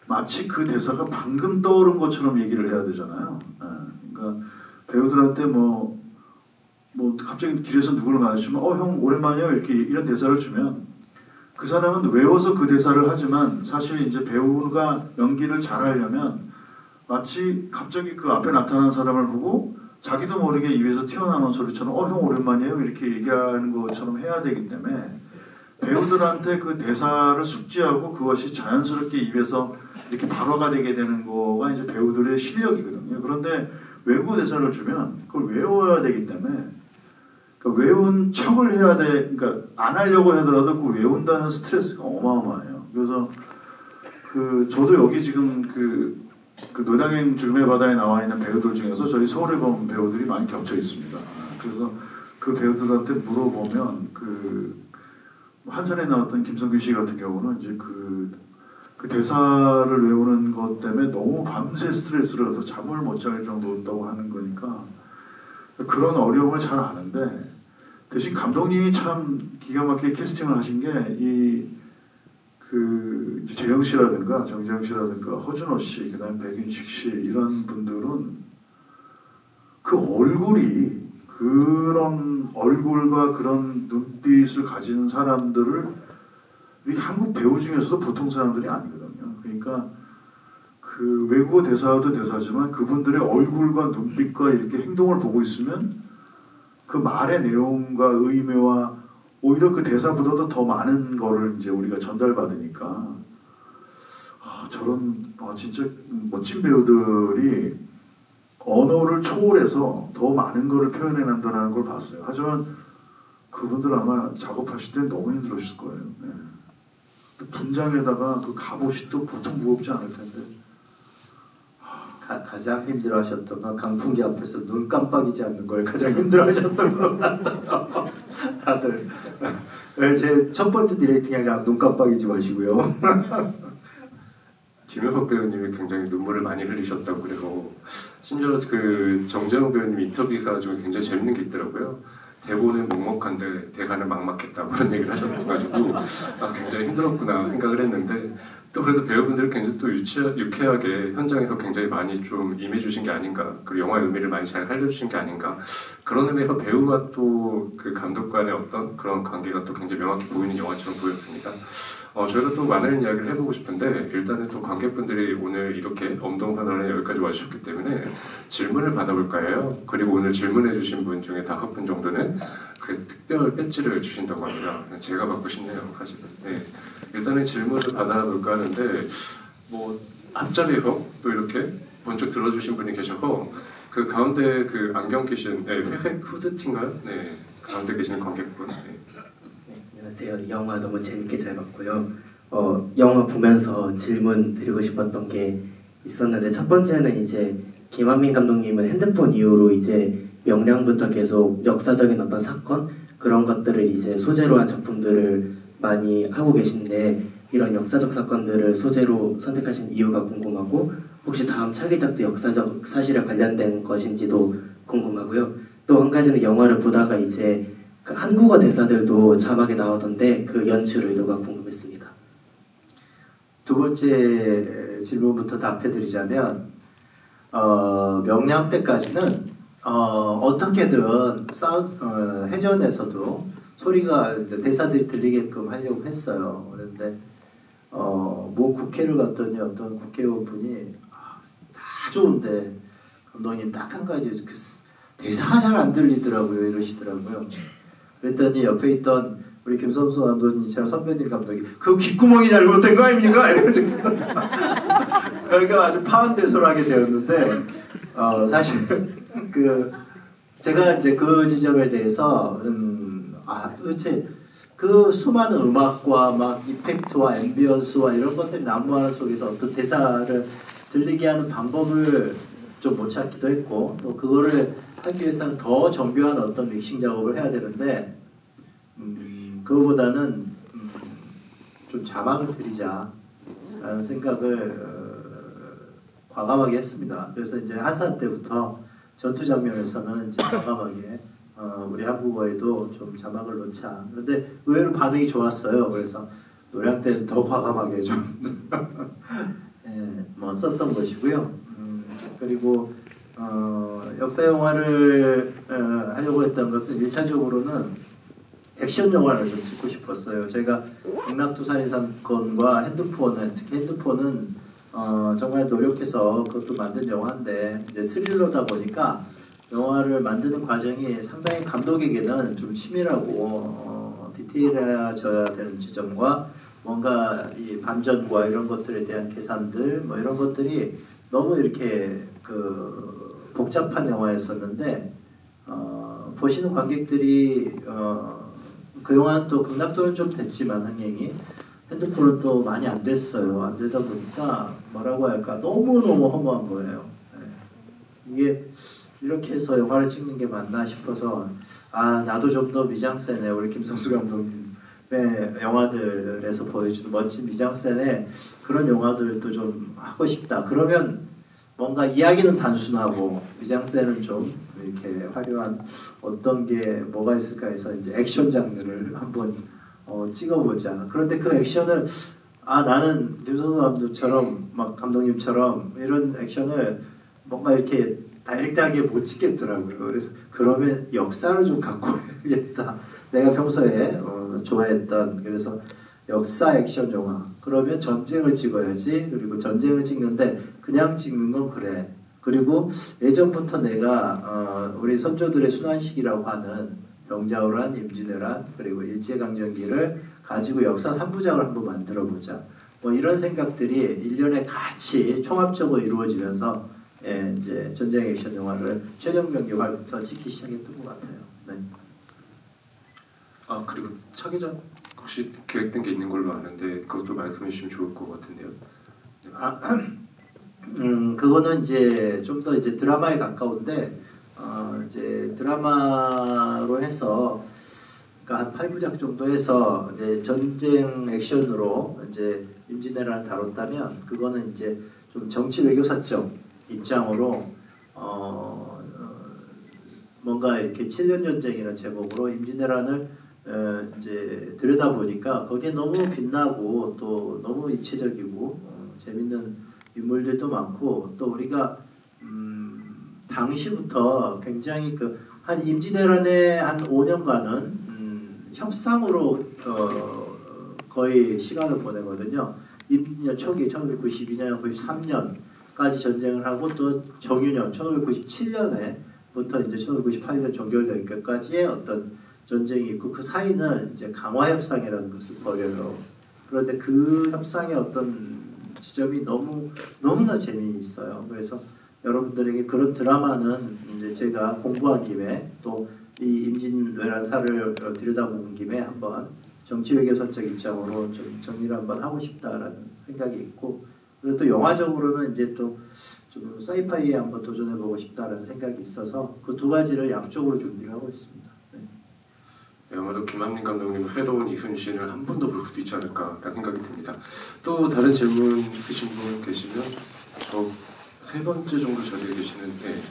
Speaker 3: 마치 그 대사가 방금 떠오른 것처럼 얘기를 해야 되잖아요. 그러니까 배우들한테 뭐 갑자기 길에서 누구를 마주치면 형 오랜만이요 이렇게 이런 대사를 주면 그 사람은 외워서 그 대사를 하지만 사실 이제 배우가 연기를 잘하려면 마치 갑자기 그 앞에 나타난 사람을 보고 자기도 모르게 입에서 튀어나오는 소리처럼 형 오랜만이에요 이렇게 얘기하는 것처럼 해야 되기 때문에 배우들한테 그 대사를 숙지하고 그것이 자연스럽게 입에서 이렇게 발화가 되게 되는 거가 이제 배우들의 실력이거든요. 그런데 외국어 대사를 주면 그걸 외워야 되기 때문에 그러니까 외운 척을 해야 돼. 그러니까 안 하려고 하더라도 그 외운다는 스트레스가 어마어마해요. 그래서 그 저도 여기 지금 그 노량행 죽음의 바다에 나와 있는 배우들 중에서 저희 서울에 본 배우들이 많이 겹쳐 있습니다. 그래서 그 배우들한테 물어보면 그 한산에 나왔던 김성규 씨 같은 경우는 이제 그 대사를 외우는 것 때문에 너무 밤새 스트레스를 받아서 잠을 못 잘 정도였다고 하는 거니까 그런 어려움을 잘 아는데 대신 감독님이 참 기가 막히게 캐스팅을 하신 게 그 재영 씨라든가 정재영 씨라든가 허준호 씨, 그다음에 백윤식 씨 이런 분들은 그 얼굴이 그런 얼굴과 그런 눈빛을 가지는 사람들을 이 한국 배우 중에서도 보통 사람들이 아니거든요. 그러니까 그 외국어 대사도 대사지만 그분들의 얼굴과 눈빛과 이렇게 행동을 보고 있으면 그 말의 내용과 의미와 오히려 그 대사보다도 더 많은 거를 이제 우리가 전달받으니까 저런 진짜 멋진 배우들이 언어를 초월해서 더 많은 거를 표현해낸다는 걸 봤어요. 하지만 그분들 아마 작업하실 때 너무 힘들었을 거예요. 네. 분장에다가 그 갑옷이 또 보통 무겁지 않을 텐데.
Speaker 2: 가장 힘들어하셨던 건 강풍기 앞에서 눈 깜빡이지 않는 걸 가장 힘들어하셨던 것 같아요. 다들 제 첫 번째 디렉팅에 눈 깜빡이지 마시고요.
Speaker 1: 김효석 배우님이 굉장히 눈물을 많이 흘리셨다고 그래서 심지어 그 정재영 배우님 인터뷰가 좀 굉장히 재밌는 게 있더라고요. 대본은 먹먹한데 대가는 막막했다 그런 얘기를 하셔가지고 굉장히 힘들었구나 생각을 했는데 또 그래도 배우분들이 굉장히 또 유쾌하게 현장에서 굉장히 많이 좀 임해주신 게 아닌가, 그리고 영화의 의미를 많이 잘 살려주신 게 아닌가, 그런 의미에서 배우와 또 그 감독 간의 어떤 그런 관계가 또 굉장히 명확히 보이는 영화처럼 보였습니다. 저희가 또 많은 이야기를 해보고 싶은데 일단은 또 관객분들이 오늘 이렇게 엄동선언에 여기까지 와주셨기 때문에 질문을 받아볼까 해요. 그리고 오늘 질문해주신 분 중에 5분 정도는 그 특별 배지를 주신다고 합니다. 제가 받고 싶네요, 사실은. 네. 일단은 질문을 받아볼까 하는데 뭐 앞자리에서 또 이렇게 먼저 들어주신 분이 계셔서 그 가운데 그 안경 끼신 회색 후드티인가요? 네, 가운데 계시는 관객분. 네.
Speaker 4: 안녕하세요. 영화 너무 재밌게 잘 봤고요. 영화 보면서 질문 드리고 싶었던 게 있었는데 첫 번째는 이제 김한민 감독님은 핸드폰 이후로 이제 명량부터 계속 역사적인 어떤 사건 그런 것들을 이제 소재로 한 작품들을 많이 하고 계신데 이런 역사적 사건들을 소재로 선택하신 이유가 궁금하고 혹시 다음 차기작도 역사적 사실에 관련된 것인지도 궁금하고요. 또 한 가지는 영화를 보다가 이제 그 한국어 대사들도 자막에 나오던데 그 연출 의도가 궁금했습니다.
Speaker 2: 두 번째 질문부터 답해드리자면 명량 때까지는 어떻게든 해전에서도 소리가 대사들이 들리게끔 하려고 했어요. 그런데 뭐 국회를 갔더니 어떤 국회의원분이 다 좋은데 감독님 딱 한 가지 그 대사가 잘 안 들리더라고요 이러시더라고요. 그랬더니 옆에 있던 우리 김선수 감독님처럼 선배님 감독이 그 귓구멍이 잘못된 거 아닙니까? 이러시고 그러니까 아주 파한대소하게 되었는데 사실 그 제가 이제 그 지점에 대해서 도대체 그 수많은 음악과 막 이펙트와 앰비언스와 이런 것들이 난무하는 속에서 어떤 대사를 들리게 하는 방법을 좀 못 찾기도 했고 또 그거를 하기 위해서는 더 정교한 어떤 믹싱 작업을 해야 되는데 그거보다는 좀 자막을 드리자라는 생각을 과감하게 했습니다. 그래서 이제 한산 때부터 전투 장면에서는 이제 과감하게 우리 한국어에도 좀 자막을 넣자. 그런데 의외로 반응이 좋았어요. 그래서 노량 때는 더 과감하게 좀 예, 뭐 썼던 것이고요. 그리고 역사 영화를 하려고 했던 것은 1차적으로는 액션 영화를 좀 찍고 싶었어요. 제가 강남도 살인 사건과 핸드폰은 특히 핸드폰은 정말 노력해서 그것도 만든 영화인데 이제 스릴러다 보니까 영화를 만드는 과정이 상당히 감독에게는 좀 치밀하고 디테일해져야 되는 지점과 뭔가 이 반전과 이런 것들에 대한 계산들 뭐 이런 것들이 너무 이렇게 그 복잡한 영화였었는데 보시는 관객들이 그 영화는 또 극락도는 좀 됐지만 흥행이 핸드폰은 또 많이 안 됐어요. 안 되다 보니까 뭐라고 할까 너무너무 허무한 거예요. 네. 이게 이렇게 해서 영화를 찍는 게 맞나 싶어서 아 나도 좀 더 미장센에 우리 김성수 감독님의 영화들에서 보여주는 멋진 미장센에 그런 영화들도 좀 하고 싶다. 그러면 뭔가 이야기는 단순하고 미장센은 좀 이렇게 화려한 어떤 게 뭐가 있을까 해서 이제 액션 장르를 한번 찍어보자. 그런데 그 액션을 나는 김성수 감독처럼 막 감독님처럼 이런 액션을 뭔가 이렇게 다이렉트하게 못 찍겠더라고요. 그래서 그러면 역사를 좀 갖고 해야겠다. 내가 평소에 좋아했던 그래서 역사 액션 영화. 그러면 전쟁을 찍어야지. 그리고 전쟁을 찍는데 그냥 찍는 건 그래. 그리고 예전부터 내가 우리 선조들의 순환식이라고 하는 병자호란, 임진왜란 그리고 일제강점기를 가지고 역사 3부작을 한번 만들어보자. 뭐 이런 생각들이 일련에 같이 총합적으로 이루어지면서 이제 전쟁 액션 영화를 최종병기 말부터 찍기 시작했던 것 같아요. 네.
Speaker 1: 그리고 차기작 혹시 계획된 게 있는 걸로 아는데 그것도 말씀해 주시면 좋을 것 같은데요.
Speaker 2: 그거는 이제 좀 더 이제 드라마에 가까운데 이제 드라마로 해서 그러니까 한 8부작 정도 해서 이제 전쟁 액션으로 이제 임진왜란을 다뤘다면 그거는 이제 좀 정치 외교사적 입장으로 뭔가 이렇게 7년 전쟁이라는 제목으로 임진왜란을 이제 들여다보니까 거기에 너무 빛나고 또 너무 입체적이고 재밌는 인물들도 많고 또 우리가 당시부터 굉장히 한 임진왜란의 한 5년간은 협상으로 거의 시간을 보내거든요. 임진년 초기 1992년, 93년까지 전쟁을 하고 또 정유년 1997년에부터 이제 1998년 종결되기까지의 어떤 전쟁이 있고 그 사이는 이제 강화 협상이라는 것을 벌여요. 그런데 그 협상의 어떤 지점이 너무나 재미있어요. 그래서 여러분들에게 그런 드라마는 이제 제가 공부한 김에 또 이 임진왜란사를 들여다보는 김에 한번 정치외교사적 입장으로 좀 정리를 한번 하고 싶다라는 생각이 있고 그리고 또 영화적으로는 이제 또 좀 사이파이에 한번 도전해보고 싶다라는 생각이 있어서 그 두 가지를 양쪽으로 준비를 하고 있습니다. 네.
Speaker 1: 아마도 김한민 감독님 새로운 이순신을 한 번 더 볼 수도 있지 않을까라는 생각이 듭니다. 또 다른 질문 있으신 분 계시면 저 세 번째 정도 자리에 계시는데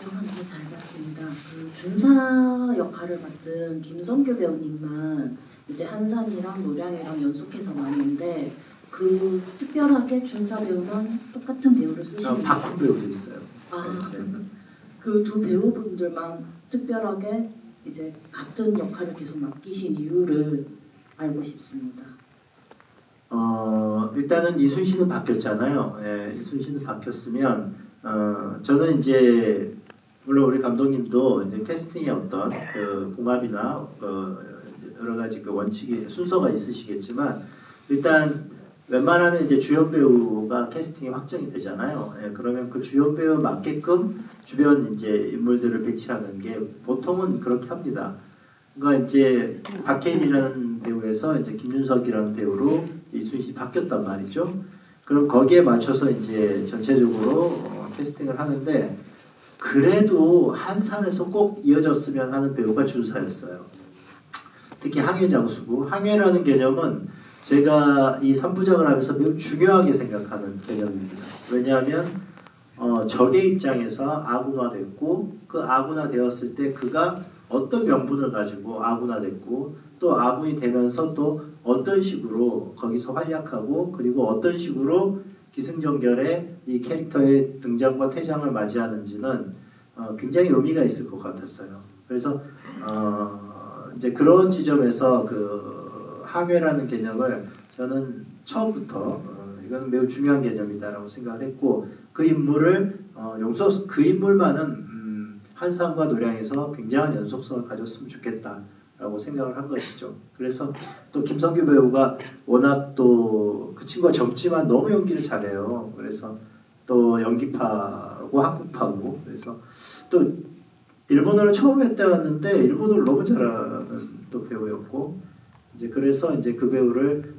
Speaker 5: 영화 너무 잘 봤습니다. 그 준사 역할을 맡은 김성규 배우님만 이제 한산이랑 노량이랑 연속해서 나왔는데 그 특별하게 준사 배우만 똑같은 배우를 쓰시는
Speaker 2: 박훈 배우도 있어요.
Speaker 5: 그 두 배우분들만 특별하게 이제 같은 역할을 계속 맡기신 이유를 알고 싶습니다.
Speaker 2: 일단은 이순신은 바뀌었잖아요. 예, 이순신은 바뀌었으면 저는 이제 물론 우리 감독님도 이제 캐스팅의 어떤 그 궁합이나 여러 가지 그 원칙이 순서가 있으시겠지만 일단 웬만하면 이제 주연 배우가 캐스팅이 확정이 되잖아요. 예, 그러면 그 주연 배우 맞게끔 주변 이제 인물들을 배치하는 게 보통은 그렇게 합니다. 그러니까 이제 박해일이라는 배우에서 이제 김윤석이라는 배우로 이순신이 바뀌었단 말이죠. 그럼 거기에 맞춰서 이제 전체적으로 캐스팅을 하는데 그래도 한산에서 꼭 이어졌으면 하는 배우가 준사였어요. 특히 항해장수고 항해라는 개념은 제가 이 3부작을 하면서 매우 중요하게 생각하는 개념입니다. 왜냐하면 적의 입장에서 아군화됐고 그 아군화되었을 때 그가 어떤 명분을 가지고 아군화됐고 또 아군이 되면서 또 어떤 식으로 거기서 활약하고 그리고 어떤 식으로 기승전결의 이 캐릭터의 등장과 퇴장을 맞이하는지는 굉장히 의미가 있을 것 같았어요. 그래서 이제 그런 지점에서 그 항해라는 개념을 저는 처음부터 이건 매우 중요한 개념이다라고 생각을 했고 그 인물을 그 인물만은 한산과 노량에서 굉장한 연속성을 가졌으면 좋겠다라고 생각을 한 것이죠. 그래서 또 김성규 배우가 워낙 또 그 친구가 젊지만 너무 연기를 잘해요. 그래서 또 연기파고 학구파고 그래서 또 일본어를 처음 했다는데 일본어를 너무 잘하는 또 배우였고 이제 그래서 이제 그 배우를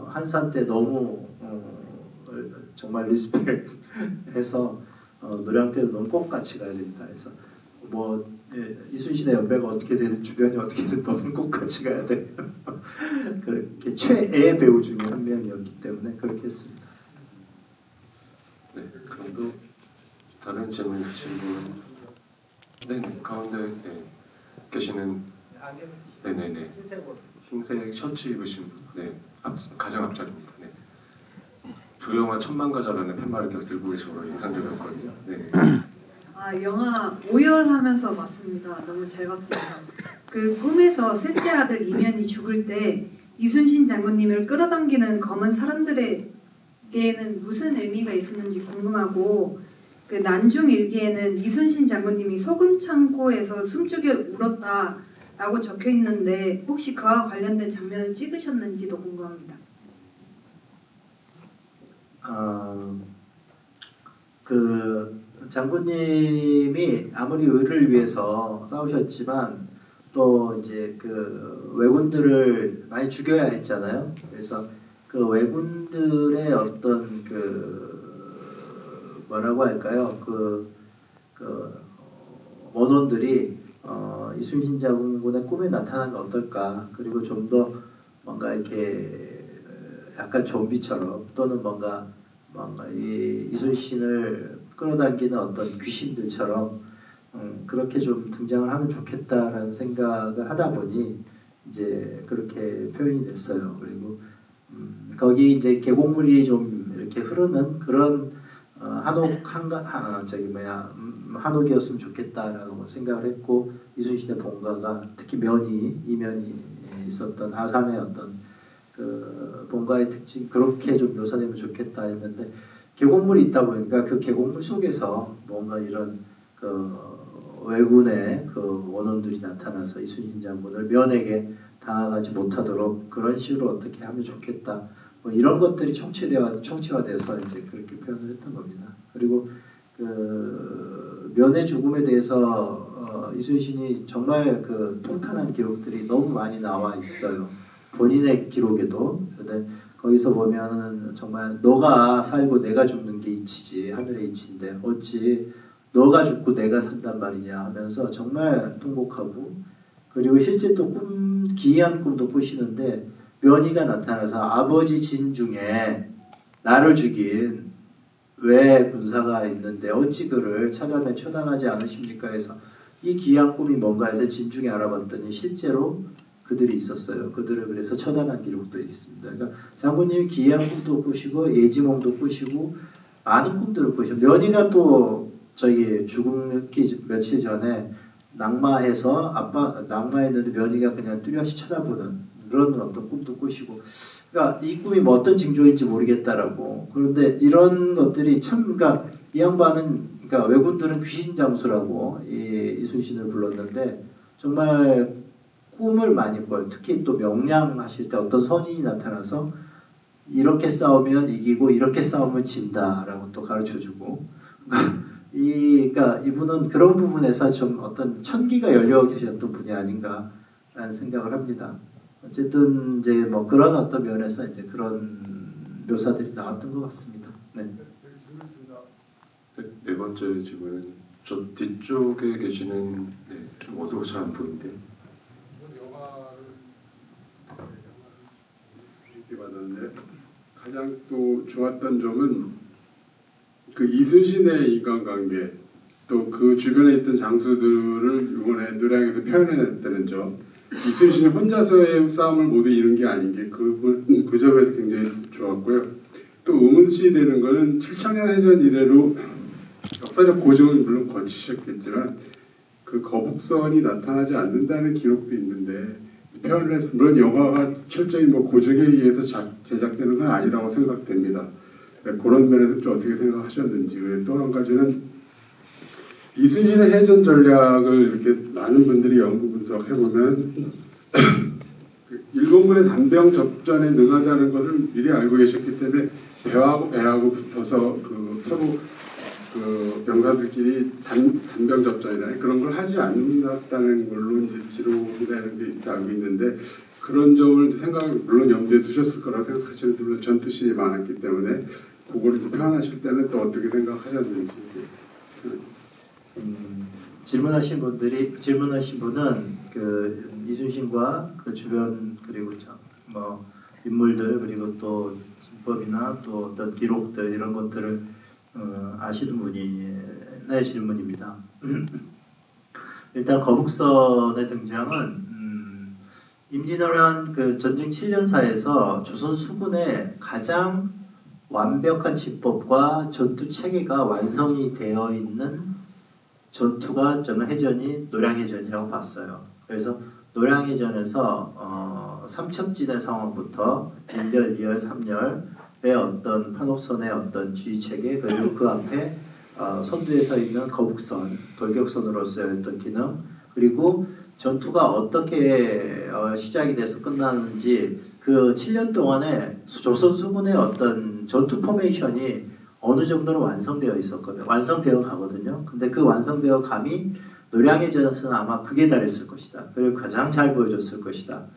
Speaker 2: 한산 때 너무 정말 리스펙해서 노량 때도 너무 꼭 같이 가야 된다. 그래서 뭐 이순신의 연배가 어떻게 되든 주변이 어떻게 되든 너무 꼭 같이 가야 돼. 그렇게 최애 배우 중에 한 명이었기 때문에 그렇게 했습니다.
Speaker 1: 네, 그럼 또 다른 질문 주신 분, 네, 가운데 계시는, 네네네, 흰색 셔츠 입으신 분, 네, 가장 앞자리입니다. 네. 두영아 천만가자라는 팻말을 계속 들고 계셔서 인상적이었거든요. 네.
Speaker 6: 영화 오열하면서 봤습니다. 너무 잘 봤습니다. 그 꿈에서 셋째 아들 이면이 죽을 때 이순신 장군님을 끌어당기는 검은 사람들에게는 무슨 의미가 있었는지 궁금하고 그 난중 일기에는 이순신 장군님이 소금 창고에서 숨죽여 울었다라고 적혀 있는데 혹시 그와 관련된 장면을 찍으셨는지도 궁금합니다.
Speaker 2: 그 장군님이 아무리 의를 위해서 싸우셨지만 또 이제 그 왜군들을 많이 죽여야 했잖아요. 그래서 그 왜군들의 어떤 그 뭐라고 할까요? 그 원혼들이 이순신 장군의 꿈에 나타나면 어떨까? 그리고 좀 더 뭔가 이렇게 약간 좀비처럼 또는 뭔가 이 이순신을 끌어당기는 어떤 귀신들처럼 그렇게 좀 등장을 하면 좋겠다라는 생각을 하다 보니 이제 그렇게 표현이 됐어요. 그리고 거기 이제 계곡물이 좀 이렇게 흐르는 그런 한옥이었으면 좋겠다라고 생각을 했고 이순신의 본가가 특히 이면이 있었던 아산의 어떤 그 본가의 특징 그렇게 좀 묘사되면 좋겠다 했는데 계곡물이 있다 보니까 그 계곡물 속에서 뭔가 이런 그 왜군의 그 원혼들이 나타나서 이순신 장군을 면에게 당하지 못하도록 그런 식으로 어떻게 하면 좋겠다. 뭐 이런 것들이 총체화돼서 이제 그렇게 표현을 했던 겁니다. 그리고 그 면의 죽음에 대해서 이순신이 정말 그 통탄한 기록들이 너무 많이 나와 있어요. 본인의 기록에도. 근데 거기서 보면은 정말 너가 살고 내가 죽는 게 이치지 하늘의 이치인데 어찌 너가 죽고 내가 산단 말이냐 하면서 정말 통곡하고 그리고 실제 또 기이한 꿈도 꾸시는데 면이가 나타나서 아버지 진 중에 나를 죽인 왜 군사가 있는데 어찌 그를 찾아내 처단하지 않으십니까 해서 이 기이한 꿈이 뭔가 해서 진중에 알아봤더니 실제로 그들이 있었어요. 그들을 그래서 처단한 기록도 있습니다. 그러니까 장군님이 기이한 꿈도 꾸시고 예지몽도 꾸시고 많은 꿈들을 꾸시고 면이가 또 저기 죽기 며칠 전에 낙마했는데 면이가 그냥 뚜렷이 쳐다보는 그런 어떤 꿈도 꾸시고 그러니까 이 꿈이 뭐 어떤 징조인지 모르겠다라고 그런데 이런 것들이 참 그러니까 이 양반은 그러니까 왜군들은 귀신 장수라고 이순신을 불렀는데 정말 꿈을 많이 꿔요. 특히 또 명량하실 때 어떤 선인이 나타나서 이렇게 싸우면 이기고 이렇게 싸우면 진다라고 또 가르쳐주고 그러니까 이분은 그런 부분에서 좀 어떤 천기가 열려 계셨던 분이 아닌가라는 생각을 합니다. 어쨌든 이제 뭐 그런 어떤 면에서 이제 그런 묘사들이 나왔던 것 같습니다. 네.
Speaker 1: 네 번째 질문은 저 뒤쪽에 계시는 좀 어두워서 잘 안 보이는데.
Speaker 7: 깊게 받았는데 가장 또 좋았던 점은 그 이순신의 인간관계 또 그 주변에 있던 장수들을 이번에 노량에서 표현해냈다는 점. 이순신이 혼자서의 싸움을 모두 이룬 게 아닌 게 그 점에서 굉장히 좋았고요. 또 의문시되는 거는 7천년 해전 이래로 역사적 고증을 물론 거치셨겠지만 그 거북선이 나타나지 않는다는 기록도 있는데 표현을 해서 물론 영화가 철저히 뭐 고증에 의해서 제작되는 건 아니라고 생각됩니다. 그런 면에서 좀 어떻게 생각하셨는지. 또 한 가지는 이순신의 해전 전략을 이렇게 많은 분들이 연구 분석해보면 일본군의 단병 접전에 능하다는 것을 미리 알고 계셨기 때문에 배하고 배하고 붙어서 그 서로 그 병사들끼리 단병 접전이나 그런 걸 하지 않았다는 걸로 이제 지록이라는 게 있다 알고 있는데 그런 점을 물론 염두에 두셨을 거라고 생각하시는데 물론 전투씬이 많았기 때문에 그거를 이제 표현하실 때는 또 어떻게 생각하셨는지.
Speaker 2: 질문하신 분은 그 이순신과 그 주변 그리고 뭐 인물들 그리고 또 진법이나 또 어떤 기록들 이런 것들을 아시는 분이 내 질문입니다. 일단 거북선의 등장은 임진왜란 그 전쟁 7년사에서 조선 수군의 가장 완벽한 지법과 전투 체계가 완성이 되어 있는 전투가 저는 해전이 노량해전이라고 봤어요. 그래서 노량해전에서 삼척진의 상황부터 1열, 2열, 3열의 어떤 판옥선의 어떤 지휘체계 그리고 그 앞에 선두에 서 있는 거북선, 돌격선으로서의 어떤 기능 그리고 전투가 어떻게 시작이 돼서 끝나는지 그 7년 동안에 조선 수군의 어떤 전투 포메이션이 어느 정도는 완성되어 있었거든요. 완성되어 가거든요. 근데 그 완성되어 감이 노량해전에서는 아마 극에 달했을 것이다. 그리고 가장 잘 보여줬을 것이다.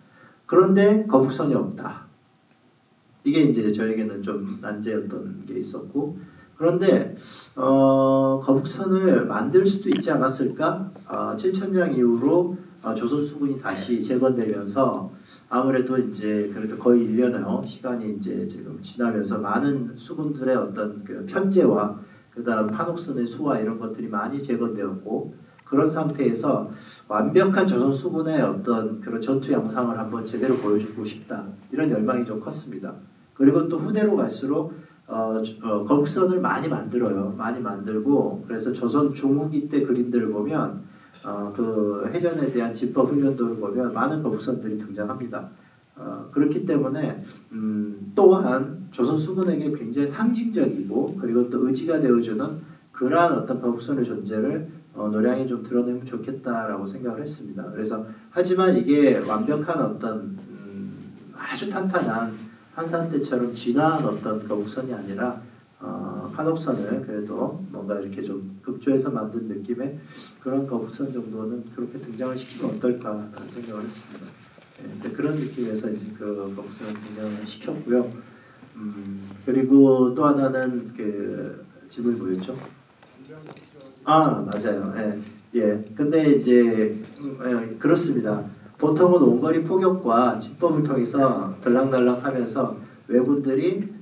Speaker 2: 그런데 거북선이 없다. 이게 이제 저에게는 좀 난제였던 게 있었고 그런데 거북선을 만들 수도 있지 않았을까? 7천장 이후로 조선 수군이 다시 재건되면서 아무래도 이제 그래도 거의 1년의 시간이 이제 지금 지나면서 많은 수군들의 어떤 그 편제와 그다음 판옥선의 수와 이런 것들이 많이 재건되었고 그런 상태에서 완벽한 조선 수군의 어떤 그런 전투 양상을 한번 제대로 보여주고 싶다 이런 열망이 좀 컸습니다. 그리고 또 후대로 갈수록 거북선을 많이 만들어요. 많이 만들고 그래서 조선 중후기 때 그림들을 보면 그 해전에 대한 집법 훈련도를 보면 많은 거북선들이 등장합니다. 그렇기 때문에 또한 조선 수군에게 굉장히 상징적이고 그리고 또 의지가 되어주는 그러한 어떤 거북선의 존재를 노량에 좀 드러내면 좋겠다라고 생각을 했습니다. 그래서 하지만 이게 완벽한 어떤 아주 탄탄한 한산 때처럼 진화한 어떤 거북선이 아니라 판옥선을 그래도 뭔가 이렇게 좀 급조해서 만든 느낌의 그런 거북선 정도는 그렇게 등장을 시키면 어떨까라는 생각을 했습니다. 네, 그런 느낌에서 이제 그 거북선을 등장을 시켰고요. 그리고 또 하나는 그 질문이 뭐였죠? 맞아요. 예. 근데 이제 그렇습니다. 보통은 원거리 포격과 집법을 통해서 들락날락하면서 왜군들이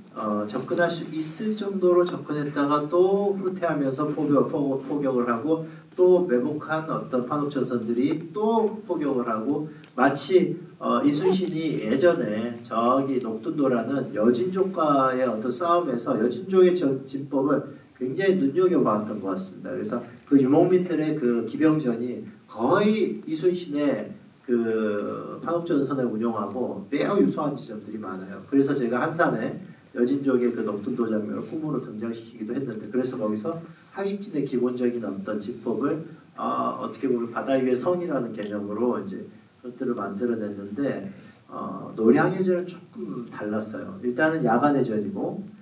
Speaker 2: 접근할 수 있을 정도로 접근했다가 또 후퇴하면서 포격을 하고 또 매복한 어떤 판옥전선들이 또 포격을 하고 마치 이순신이 예전에 저기 녹둔도라는 여진족과의 어떤 싸움에서 여진족의 진법을 굉장히 눈여겨봤던 것 같습니다. 그래서 그 유목민들의 그 기병전이 거의 이순신의 그 판옥전선을 운용하고 매우 유사한 지점들이 많아요. 그래서 제가 한산에 여진족의 그 녹둔도 장면을 꿈으로 등장시키기도 했는데 그래서 거기서 하객진의 기본적인 어떤 지법을 어떻게 보면 바다 위의 성이라는 개념으로 이제 그것들을 만들어냈는데 노량해전은 조금 달랐어요. 일단은 야간해전이고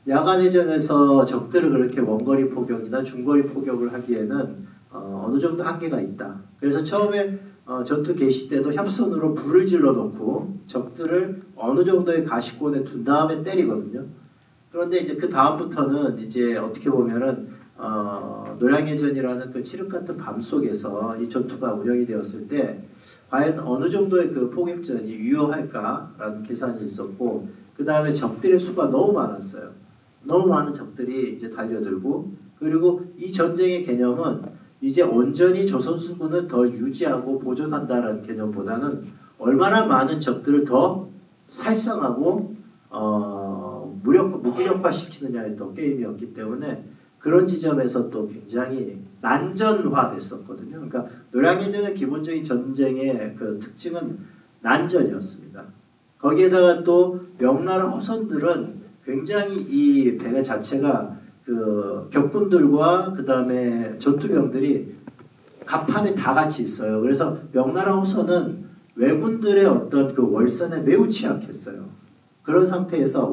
Speaker 2: 야간해전에서 적들을 그렇게 원거리 포격이나 중거리 포격을 하기에는 어느 정도 한계가 있다. 그래서 처음에 전투 개시 때도 협선으로 불을 질러 놓고 적들을 어느 정도의 가시권에 둔 다음에 때리거든요. 그런데 이제 그 다음부터는 이제 어떻게 보면은 노량해전이라는 그 칠흑 같은 밤 속에서 이 전투가 운영이 되었을 때 과연 어느 정도의 그 포격전이 유효할까라는 계산이 있었고, 그 다음에 적들의 수가 너무 많았어요. 너무 많은 적들이 이제 달려들고, 그리고 이 전쟁의 개념은 이제 온전히 조선수군을 더 유지하고 보존한다는 개념보다는 얼마나 많은 적들을 더 살상하고 무기력화시키느냐의 또 게임이었기 때문에 그런 지점에서 또 굉장히 난전화됐었거든요. 그러니까 노량해전의 기본적인 전쟁의 그 특징은 난전이었습니다. 거기에다가 또 명나라 후손들은 굉장히 이 배가 자체가 그 격군들과 그 다음에 전투병들이 갑판에 다 같이 있어요. 그래서 명나라 후손은 왜군들의 어떤 그 월선에 매우 취약했어요. 그런 상태에서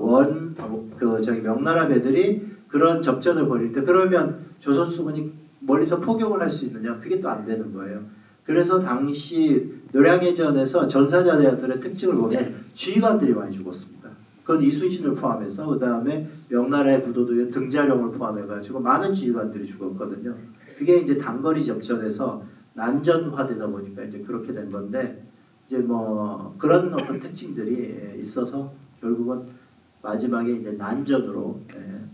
Speaker 2: 명나라 배들이 그런 적전을 벌일 때 그러면 조선수군이 멀리서 포격을 할 수 있느냐? 그게 또 안 되는 거예요. 그래서 당시 노량해전에서 전사자들의 특징을 보면 지휘관들이 많이 죽었습니다. 그건 이순신을 포함해서 그 다음에 명나라의 부도도의 등자령을 포함해가지고 많은 지휘관들이 죽었거든요. 그게 이제 단거리 접전에서 난전화되다 보니까 이제 그렇게 된 건데 이제 뭐 그런 어떤 특징들이 있어서 결국은 마지막에 이제 난전으로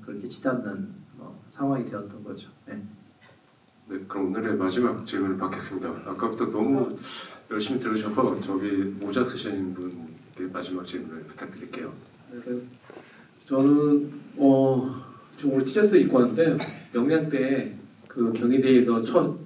Speaker 2: 그렇게 치닫는 상황이 되었던 거죠. 네.
Speaker 1: 네, 그럼 오늘의 마지막 질문을 받겠습니다. 아까부터 너무 열심히 들으셔서 저기 모자 쓰신 분께 마지막 질문을 부탁드릴게요.
Speaker 8: 네, 저는 지금 오늘 티셔츠 입고 왔는데 명량 때 그 경희대에서 첫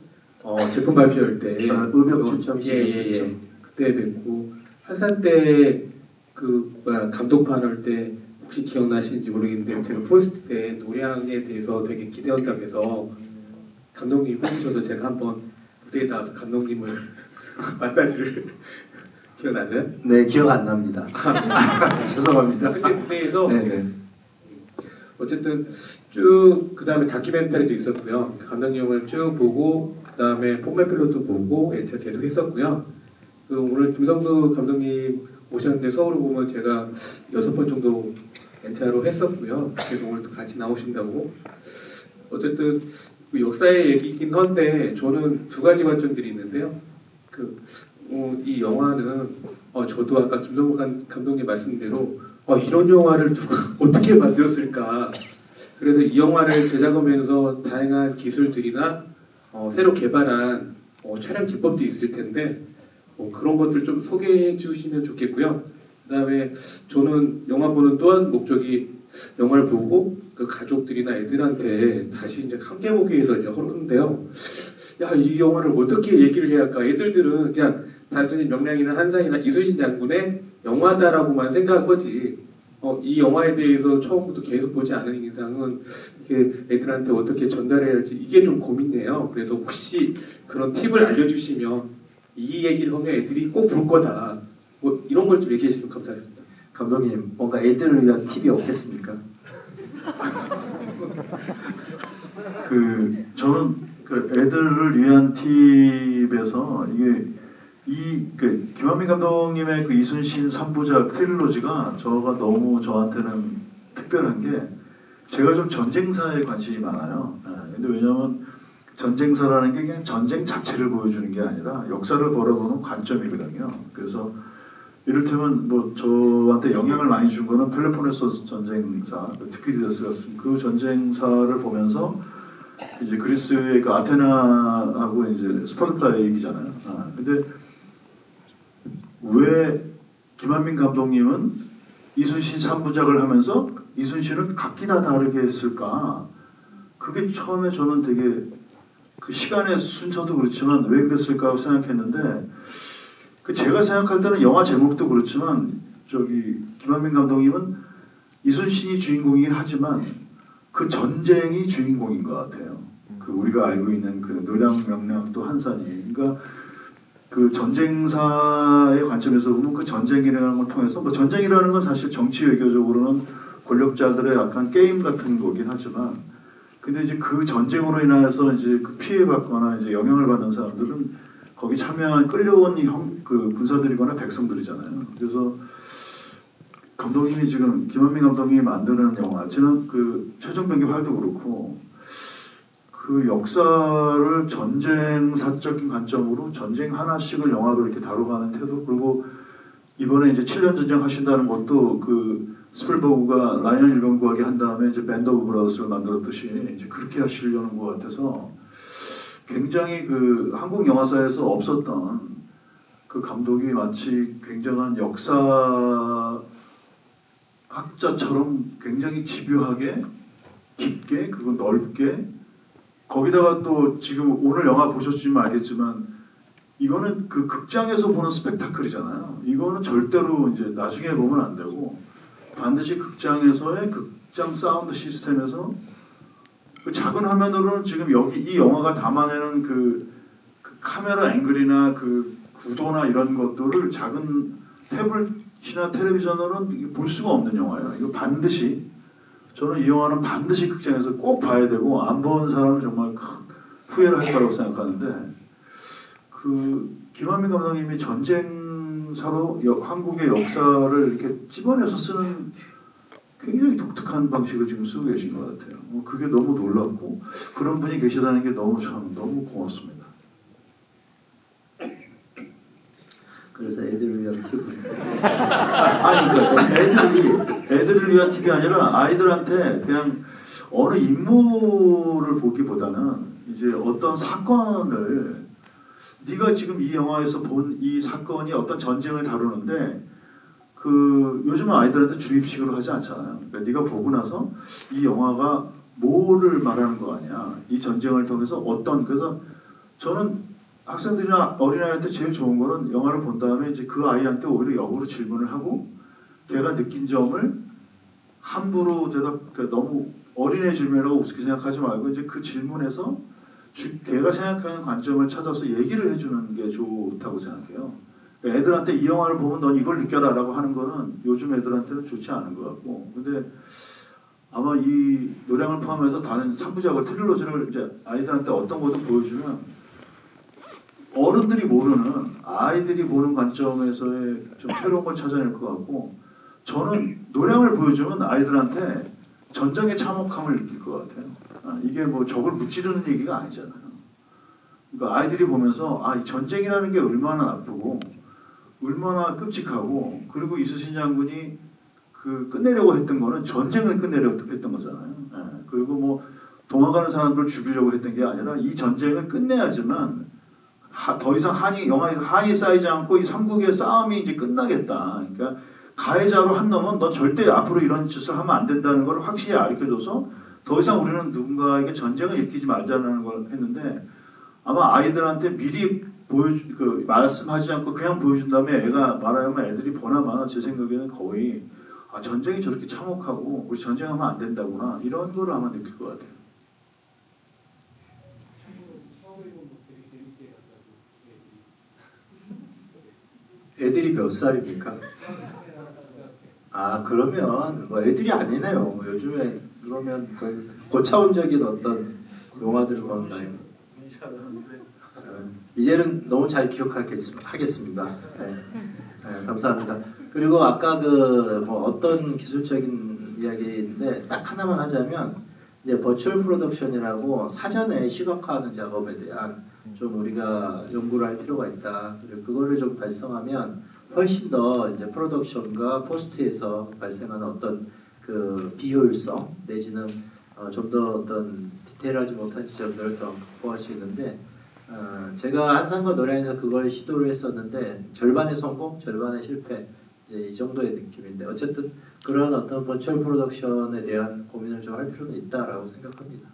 Speaker 8: 제품 발표할 때
Speaker 2: 음역 추첨식에
Speaker 8: 예. 그때 뵙고 한산 때 그 감독판 할 때 혹시 기억나시는지 모르겠는데 제가 포스트 때 노량에 대해서 되게 기대한다고 해서 감독님이 뽑으셔서 제가 한번 무대에 나와서 감독님을 만나기를 기억나세요?
Speaker 2: 네, 기억 안 납니다. 죄송합니다.
Speaker 8: 그때 무대에서
Speaker 2: 네네.
Speaker 8: 어쨌든 쭉 그 다음에 다큐멘터리도 있었고요. 감독님을 쭉 보고 그 다음에 포맷필로도 보고 엔차 계속 했었고요. 그 오늘 김성수 감독님 오셨는데 서울을 보면 제가 6번 정도 엔차로 했었고요. 그래서 오늘 또 같이 나오신다고. 어쨌든 그 역사의 얘기이긴 한데 저는 두 가지 관점들이 있는데요. 이 영화는 저도 아까 김성수 감독님 말씀대로 이런 영화를 누가 어떻게 만들었을까. 그래서 이 영화를 제작하면서 다양한 기술들이나 새로 개발한 촬영 기법도 있을 텐데 그런 것들 좀 소개해 주시면 좋겠고요. 그다음에 저는 영화 보는 또한 목적이 영화를 보고 그 가족들이나 애들한테 다시 이제 함께 보기 위해서 이제 하는데요. 야, 이 영화를 어떻게 얘기를 해야 할까? 애들들은 그냥 단순히 명량이나 한산이나 이순신 장군의 영화다라고만 생각하지. 이 영화에 대해서 처음부터 계속 보지 않은 이상은 이게 애들한테 어떻게 전달해야 할지 이게 좀 고민돼요. 그래서 혹시 그런 팁을 알려주시면 이 얘기를 하면 애들이 꼭 볼 거다. 뭐 이런 걸 좀 얘기해 주시면 감사하겠습니다.
Speaker 2: 감독님, 뭔가 애들을 위한 팁이 없겠습니까?
Speaker 3: 저는 그 애들을 위한 팁에서 김한민 감독님의 그 이순신 3부작 트릴로지가 저한테는 특별한 게 제가 좀 전쟁사에 관심이 많아요. 근데 왜냐하면 전쟁사라는 게 그냥 전쟁 자체를 보여주는 게 아니라 역사를 바라보는 관점이거든요. 그래서 이를테면 뭐 저한테 영향을 많이 준 거는 펠로폰네소스 전쟁사, 투키디데스 같은 그 전쟁사를 보면서 이제 그리스의 그 아테나하고 이제 스파르타 얘기잖아요. 근데 왜 김한민 감독님은 이순신 3부작을 하면서 이순신을 각기 다 다르게 했을까? 그게 처음에 저는 되게 그 시간의 순서도 그렇지만 왜 그랬을까 생각했는데 제가 생각할 때는 영화 제목도 그렇지만 김한민 감독님은 이순신이 주인공이긴 하지만 그 전쟁이 주인공인 것 같아요. 그 우리가 알고 있는 그 노량, 명량 또 한산이. 그러니까 그 전쟁사의 관점에서 보면 그 전쟁이라는 걸 통해서 전쟁이라는 건 사실 정치 외교적으로는 권력자들의 약간 게임 같은 거긴 하지만 근데 이제 그 전쟁으로 인해서 이제 그 피해받거나 이제 영향을 받는 사람들은 거기 참여한 끌려온 그 군사들이거나 백성들이잖아요. 그래서 감독님이 지금 김한민 감독님이 만드는 영화, 저는 그 최종병기 활도 그렇고 그 그 역사를 전쟁사적인 관점으로 전쟁 하나씩을 영화로 이렇게 다뤄가는 태도, 그리고 이번에 이제 7년 전쟁 하신다는 것도 그 스필버그가 라이언 일병구하게 한 다음에 이제 밴드 오브 브라더스를 만들었듯이 이제 그렇게 하시려는 것 같아서 굉장히 그 한국 영화사에서 없었던 그 감독이 마치 굉장한 역사학자처럼 굉장히 집요하게 깊게 그리고 넓게, 거기다가 또 지금 오늘 영화 보셨지만 알겠지만 이거는 그 극장에서 보는 스펙타클이잖아요. 이거는 절대로 이제 나중에 보면 안 되고 반드시 극장에서의 극장 사운드 시스템에서 그 작은 화면으로는 지금 여기 이 영화가 담아내는 그 카메라 앵글이나 그 구도나 이런 것들을 작은 태블릿이나 텔레비전으로는 볼 수가 없는 영화예요. 이거 반드시, 저는 이 영화는 반드시 극장에서 꼭 봐야 되고 안 본 사람은 정말 큰 후회를 할 거라고 생각하는데, 그 김한민 감독님이 전쟁사로 한국의 역사를 이렇게 찝어내서 쓰는 굉장히 독특한 방식을 지금 쓰고 계신 것 같아요. 그게 너무 놀랍고 그런 분이 계시다는 게 너무 고맙습니다.
Speaker 2: 그래서 애들을 위한 TV. 아니 그러니까 애들을 위한 TV 아니라 아이들한테 그냥 어느 인물을 보기보다는 이제 어떤 사건을, 네가 지금 이 영화에서 본 이 사건이 어떤 전쟁을 다루는데 그 요즘은 아이들한테 주입식으로 하지 않잖아요. 그러니까 네가 보고 나서 이 영화가 뭐를 말하는 거 아니야. 이 전쟁을 통해서 어떤, 그래서 저는 학생들이나 어린아이한테 제일 좋은 거는 영화를 본 다음에 이제 그 아이한테 오히려 역으로 질문을 하고 걔가 느낀 점을 함부로 그러니까 너무 어린애 질문이라고 우습게 생각하지 말고 이제 그 질문에서 걔가 생각하는 관점을 찾아서 얘기를 해주는 게 좋다고 생각해요. 그러니까 애들한테 이 영화를 보면 넌 이걸 느껴라 라고 하는 거는 요즘 애들한테는 좋지 않은 것 같고, 근데 아마 이 노량을 포함해서 다른 3부작을 트릴로지를 이제 아이들한테 어떤 것도 보여주면 어른들이 모르는, 아이들이 보는 관점에서의 좀 새로운 걸 찾아낼 것 같고, 저는 노량을 보여주면 아이들한테 전쟁의 참혹함을 느낄 것 같아요. 이게 뭐 적을 무찌르는 얘기가 아니잖아요. 그러니까 아이들이 보면서 이 전쟁이라는 게 얼마나 나쁘고 얼마나 끔찍하고, 그리고 이순신 장군이 그 끝내려고 했던 거는 전쟁을 끝내려고 했던 거잖아요. 그리고 뭐 도망가는 사람들 죽이려고 했던 게 아니라 이 전쟁을 끝내야지만 더 이상 영화에서 한이 쌓이지 않고 이 삼국의 싸움이 이제 끝나겠다. 그러니까 가해자로 한 놈은 너 절대 앞으로 이런 짓을 하면 안 된다는 걸 확실히 가르쳐줘서 더 이상 우리는 누군가에게 전쟁을 일으키지 말자는 걸 했는데, 아마 아이들한테 미리 말씀하지 않고 그냥 보여준 다음에 애가 말하면 애들이 보나마나 제 생각에는 거의 전쟁이 저렇게 참혹하고 우리 전쟁하면 안 된다구나 이런 거를 아마 느낄 것 같아요. 애들이 몇 살입니까? 그러면 뭐 애들이 아니네요. 뭐 요즘에 그러면 거의 고차원적인 어떤 영화들을 보는 나이. 이제는 너무 잘 기억하겠습니다. 네, 감사합니다. 그리고 아까 뭐 어떤 기술적인 이야기인데 딱 하나만 하자면 이제 버추얼 프로덕션이라고 사전에 시각화하는 작업에 대한 좀 우리가 연구를 할 필요가 있다. 그리고 그거를 좀 달성하면 훨씬 더 이제 프로덕션과 포스트에서 발생하는 어떤 그 비효율성 내지는 좀 더 어떤 디테일하지 못한 지점들을 더 극복할 수 있는데, 제가 한산과 노량에서 그걸 시도를 했었는데 절반의 성공, 절반의 실패, 이제 이 정도의 느낌인데, 어쨌든 그런 어떤 버추얼 프로덕션에 대한 고민을 좀 할 필요는 있다라고 생각합니다.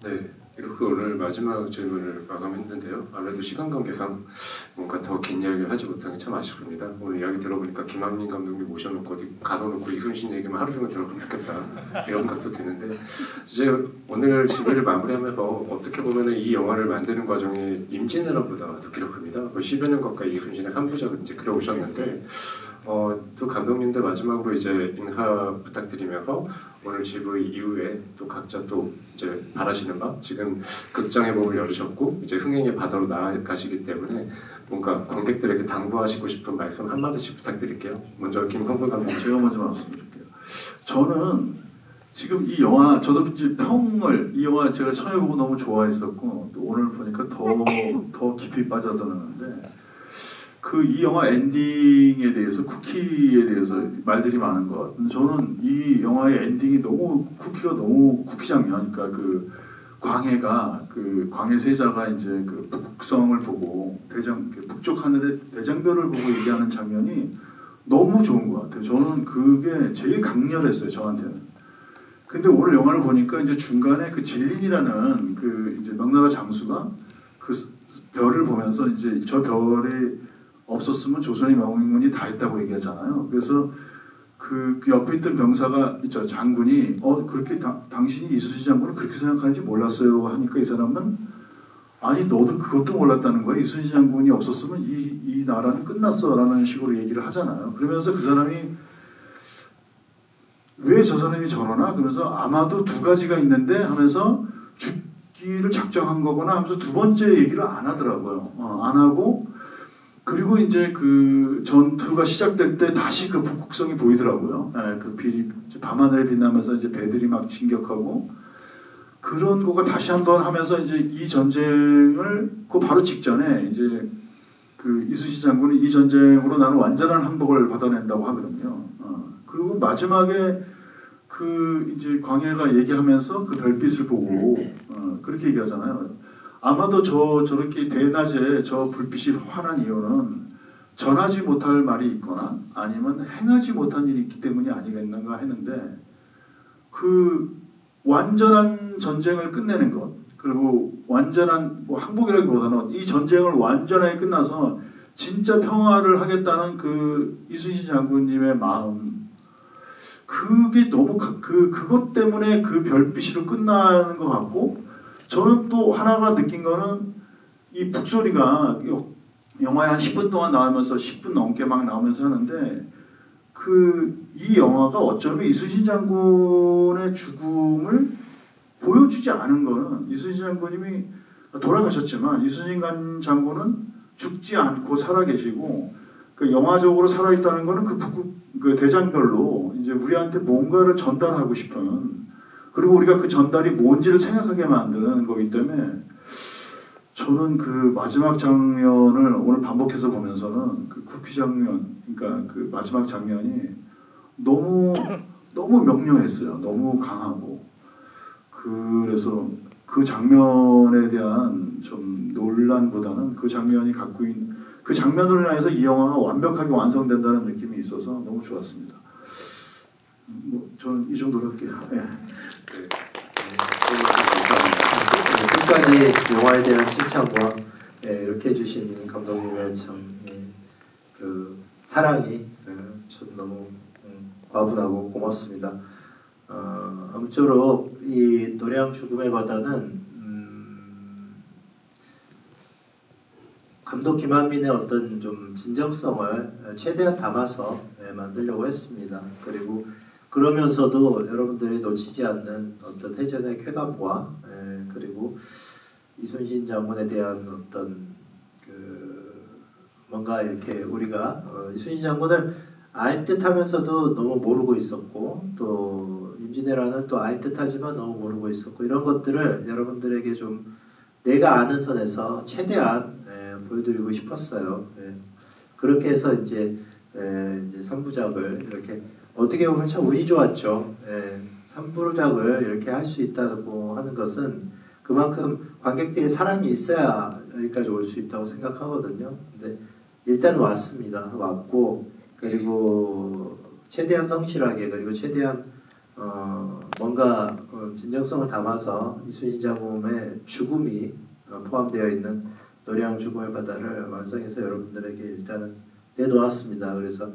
Speaker 1: 네, 이렇게 오늘 마지막 질문을 마감했는데요. 아무래도 시간 관계상 뭔가 더 긴 이야기를 하지 못한 게 참 아쉽습니다. 오늘 이야기 들어보니까 김한민 감독님 모셔놓고 어디 가둬놓고 이순신 얘기만 하루 종일 들어보면 좋겠다 이런 생각도 드는데, 이제 오늘 질문을 마무리하면서 어떻게 보면 이 영화를 만드는 과정이 임진왜란보다 더 기록합니다. 10여 년 가까이 이순신의 3부작을 이제 그려오셨는데, 두 감독님들 마지막으로 이제 인사 부탁드리면서 오늘 GV 이후에 또 각자 또 이제 바라시는 바, 지금 극장의 문을 열으셨고 이제 흥행의 바다로 나아가시기 때문에 뭔가 관객들에게 당부하시고 싶은 말씀 한마디씩 부탁드릴게요. 먼저 김성근 감독님.
Speaker 3: 제가 먼저 말씀드릴게요. 저는 지금 이 영화 저도 이제 평을 이 영화 제가 처음에 보고 너무 좋아했었고 또 오늘 보니까 더 깊이 빠져드는데 그 이 영화 엔딩에 대해서 쿠키에 대해서 말들이 많은 것 같은데 저는 이 영화의 엔딩이 너무 쿠키 장면 그러니까 그 광해가 그 광해 세자가 이제 그 북성을 보고 북쪽 하늘에 대장별을 보고 얘기하는 장면이 너무 좋은 것 같아요. 저는 그게 제일 강렬했어요 저한테는. 근데 오늘 영화를 보니까 이제 중간에 그 진린이라는 그 이제 명나라 장수가 그 별을 보면서 이제 저 별이 없었으면 조선의 명문이 다 있다고 얘기하잖아요. 그래서 그 옆에 있던 병사가 있죠 장군이 그렇게 당신이 이순신 장군을 그렇게 생각하는지 몰랐어요 하니까 이 사람은 아니 너도 그것도 몰랐다는 거야. 이순신 장군이 없었으면 이 나라는 끝났어라는 식으로 얘기를 하잖아요. 그러면서 그 사람이 왜 저 사람이 저러나? 그러면서 아마도 두 가지가 있는데 하면서 죽기를 작정한 거거나 하면서 두 번째 얘기를 안 하더라고요. 안 하고 그리고 이제 그 전투가 시작될 때 다시 그 북극성이 보이더라고요. 그 밤하늘에 빛나면서 이제 배들이 막 진격하고 그런 거가 다시 한번 하면서 이제 이 전쟁을 그 바로 직전에 이제 그 이순신 장군이 이 전쟁으로 나는 완전한 항복을 받아낸다고 하거든요. 그리고 마지막에 그 이제 광해가 얘기하면서 그 별빛을 보고 그렇게 얘기하잖아요. 아마도 저렇게 대낮에 저 불빛이 환한 이유는 전하지 못할 말이 있거나 아니면 행하지 못한 일이 있기 때문이 아니겠는가 했는데 그 완전한 전쟁을 끝내는 것 그리고 완전한 뭐 항복이라기보다는 이 전쟁을 완전하게 끝나서 진짜 평화를 하겠다는 그 이순신 장군님의 마음 그게 너무 그것 때문에 그 별빛으로 끝나는 것 같고 저는 또 하나가 느낀 거는 이 북소리가 영화에 한 10분 동안 나오면서 10분 넘게 막 나오면서 하는데 이 영화가 어쩌면 이순신 장군의 죽음을 보여주지 않은 거는 이순신 장군님이 돌아가셨지만 이순신 장군은 죽지 않고 살아계시고 그 영화적으로 살아있다는 거는 그 대장별로 이제 우리한테 뭔가를 전달하고 싶은 그리고 우리가 그 전달이 뭔지를 생각하게 만드는 거기 때문에 저는 그 마지막 장면을 오늘 반복해서 보면서는 그 쿠키 장면, 그러니까 그 마지막 장면이 너무 명료했어요. 너무 강하고 그래서 그 장면에 대한 좀 논란보다는 그 장면이 갖고 있는 그 장면으로 인해서 이 영화가 완벽하게 완성된다는 느낌이 있어서 너무 좋았습니다. 뭐 저는 이 정도로 할게요. 네.
Speaker 2: 끝까지 영화에 대한 칭찬과 이렇게 해주신 감독님의 그 사랑이 전 너무 과분하고 고맙습니다. 아무쪼록 이 노량 죽음의 바다는 감독 김한민의 어떤 좀 진정성을 최대한 담아서 만들려고 했습니다. 그리고 그러면서도 여러분들이 놓치지 않는 어떤 해전의 쾌감과 그리고 이순신 장군에 대한 어떤 그 뭔가 이렇게 우리가 이순신 장군을 알 듯하면서도 너무 모르고 있었고 또 임진왜란을 또 알 듯하지만 너무 모르고 있었고 이런 것들을 여러분들에게 좀 내가 아는 선에서 최대한 보여드리고 싶었어요. 그렇게 해서 이제 3부작을 이렇게 어떻게 보면 참 운이 좋았죠. 3부작을 이렇게 할 수 있다고 하는 것은 그만큼 관객들의 사랑이 있어야 여기까지 올 수 있다고 생각하거든요. 근데 일단 왔습니다. 왔고 그리고 최대한 성실하게 그리고 최대한 뭔가 진정성을 담아서 이순신 장군의 죽음이 포함되어 있는 노량 죽음의 바다를 완성해서 여러분들에게 일단은 내놓았습니다. 그래서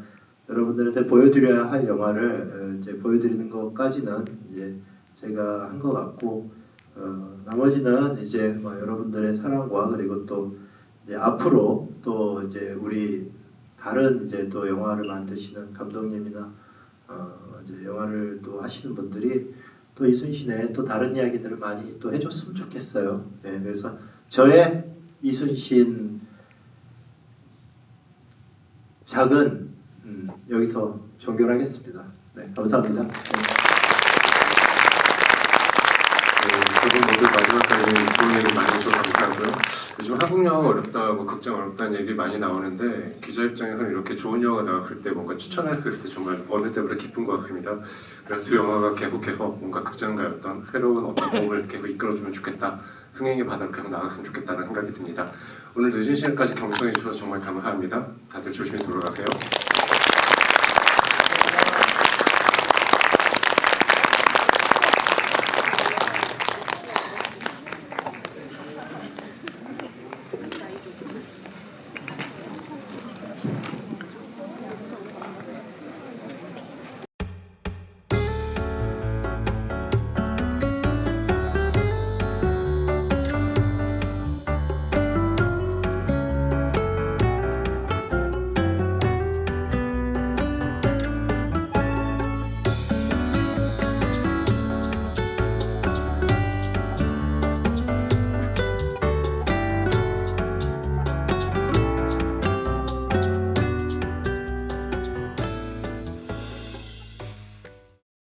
Speaker 2: 여러분들한테 보여드려야 할 영화를 이제 보여드리는 것까지는 이제 제가 한 것 같고 나머지는 이제 뭐 여러분들의 사랑과 그리고 또 이제 앞으로 또 이제 우리 다른 이제 또 영화를 만드시는 감독님이나 이제 영화를 또 하시는 분들이 또 이순신의 또 다른 이야기들을 많이 또 해줬으면 좋겠어요. 그래서 저의 이순신 작은 여기서 종결하겠습니다. 감사합니다.
Speaker 1: 두분 모두 마지막까지 좋은 얘기 많이 해주셔서 감사하고요. 요즘 한국 영화가 어렵다, 뭐 극장 어렵다는 얘기 많이 나오는데 기자 입장에서는 이렇게 좋은 영화가 나왔을 때 뭔가 추천할 때 정말 어느 때보다 기쁜 것 같습니다. 그래서 두 영화가 계속해서 뭔가 극장가의 어떤 새로운 어떤 호흡을 계속 이끌어주면 좋겠다. 흥행의 바다로 계속 나갔으면 좋겠다는 생각이 듭니다. 오늘 늦은 시간까지 경청해 주셔서 정말 감사합니다. 다들 조심히 돌아가세요.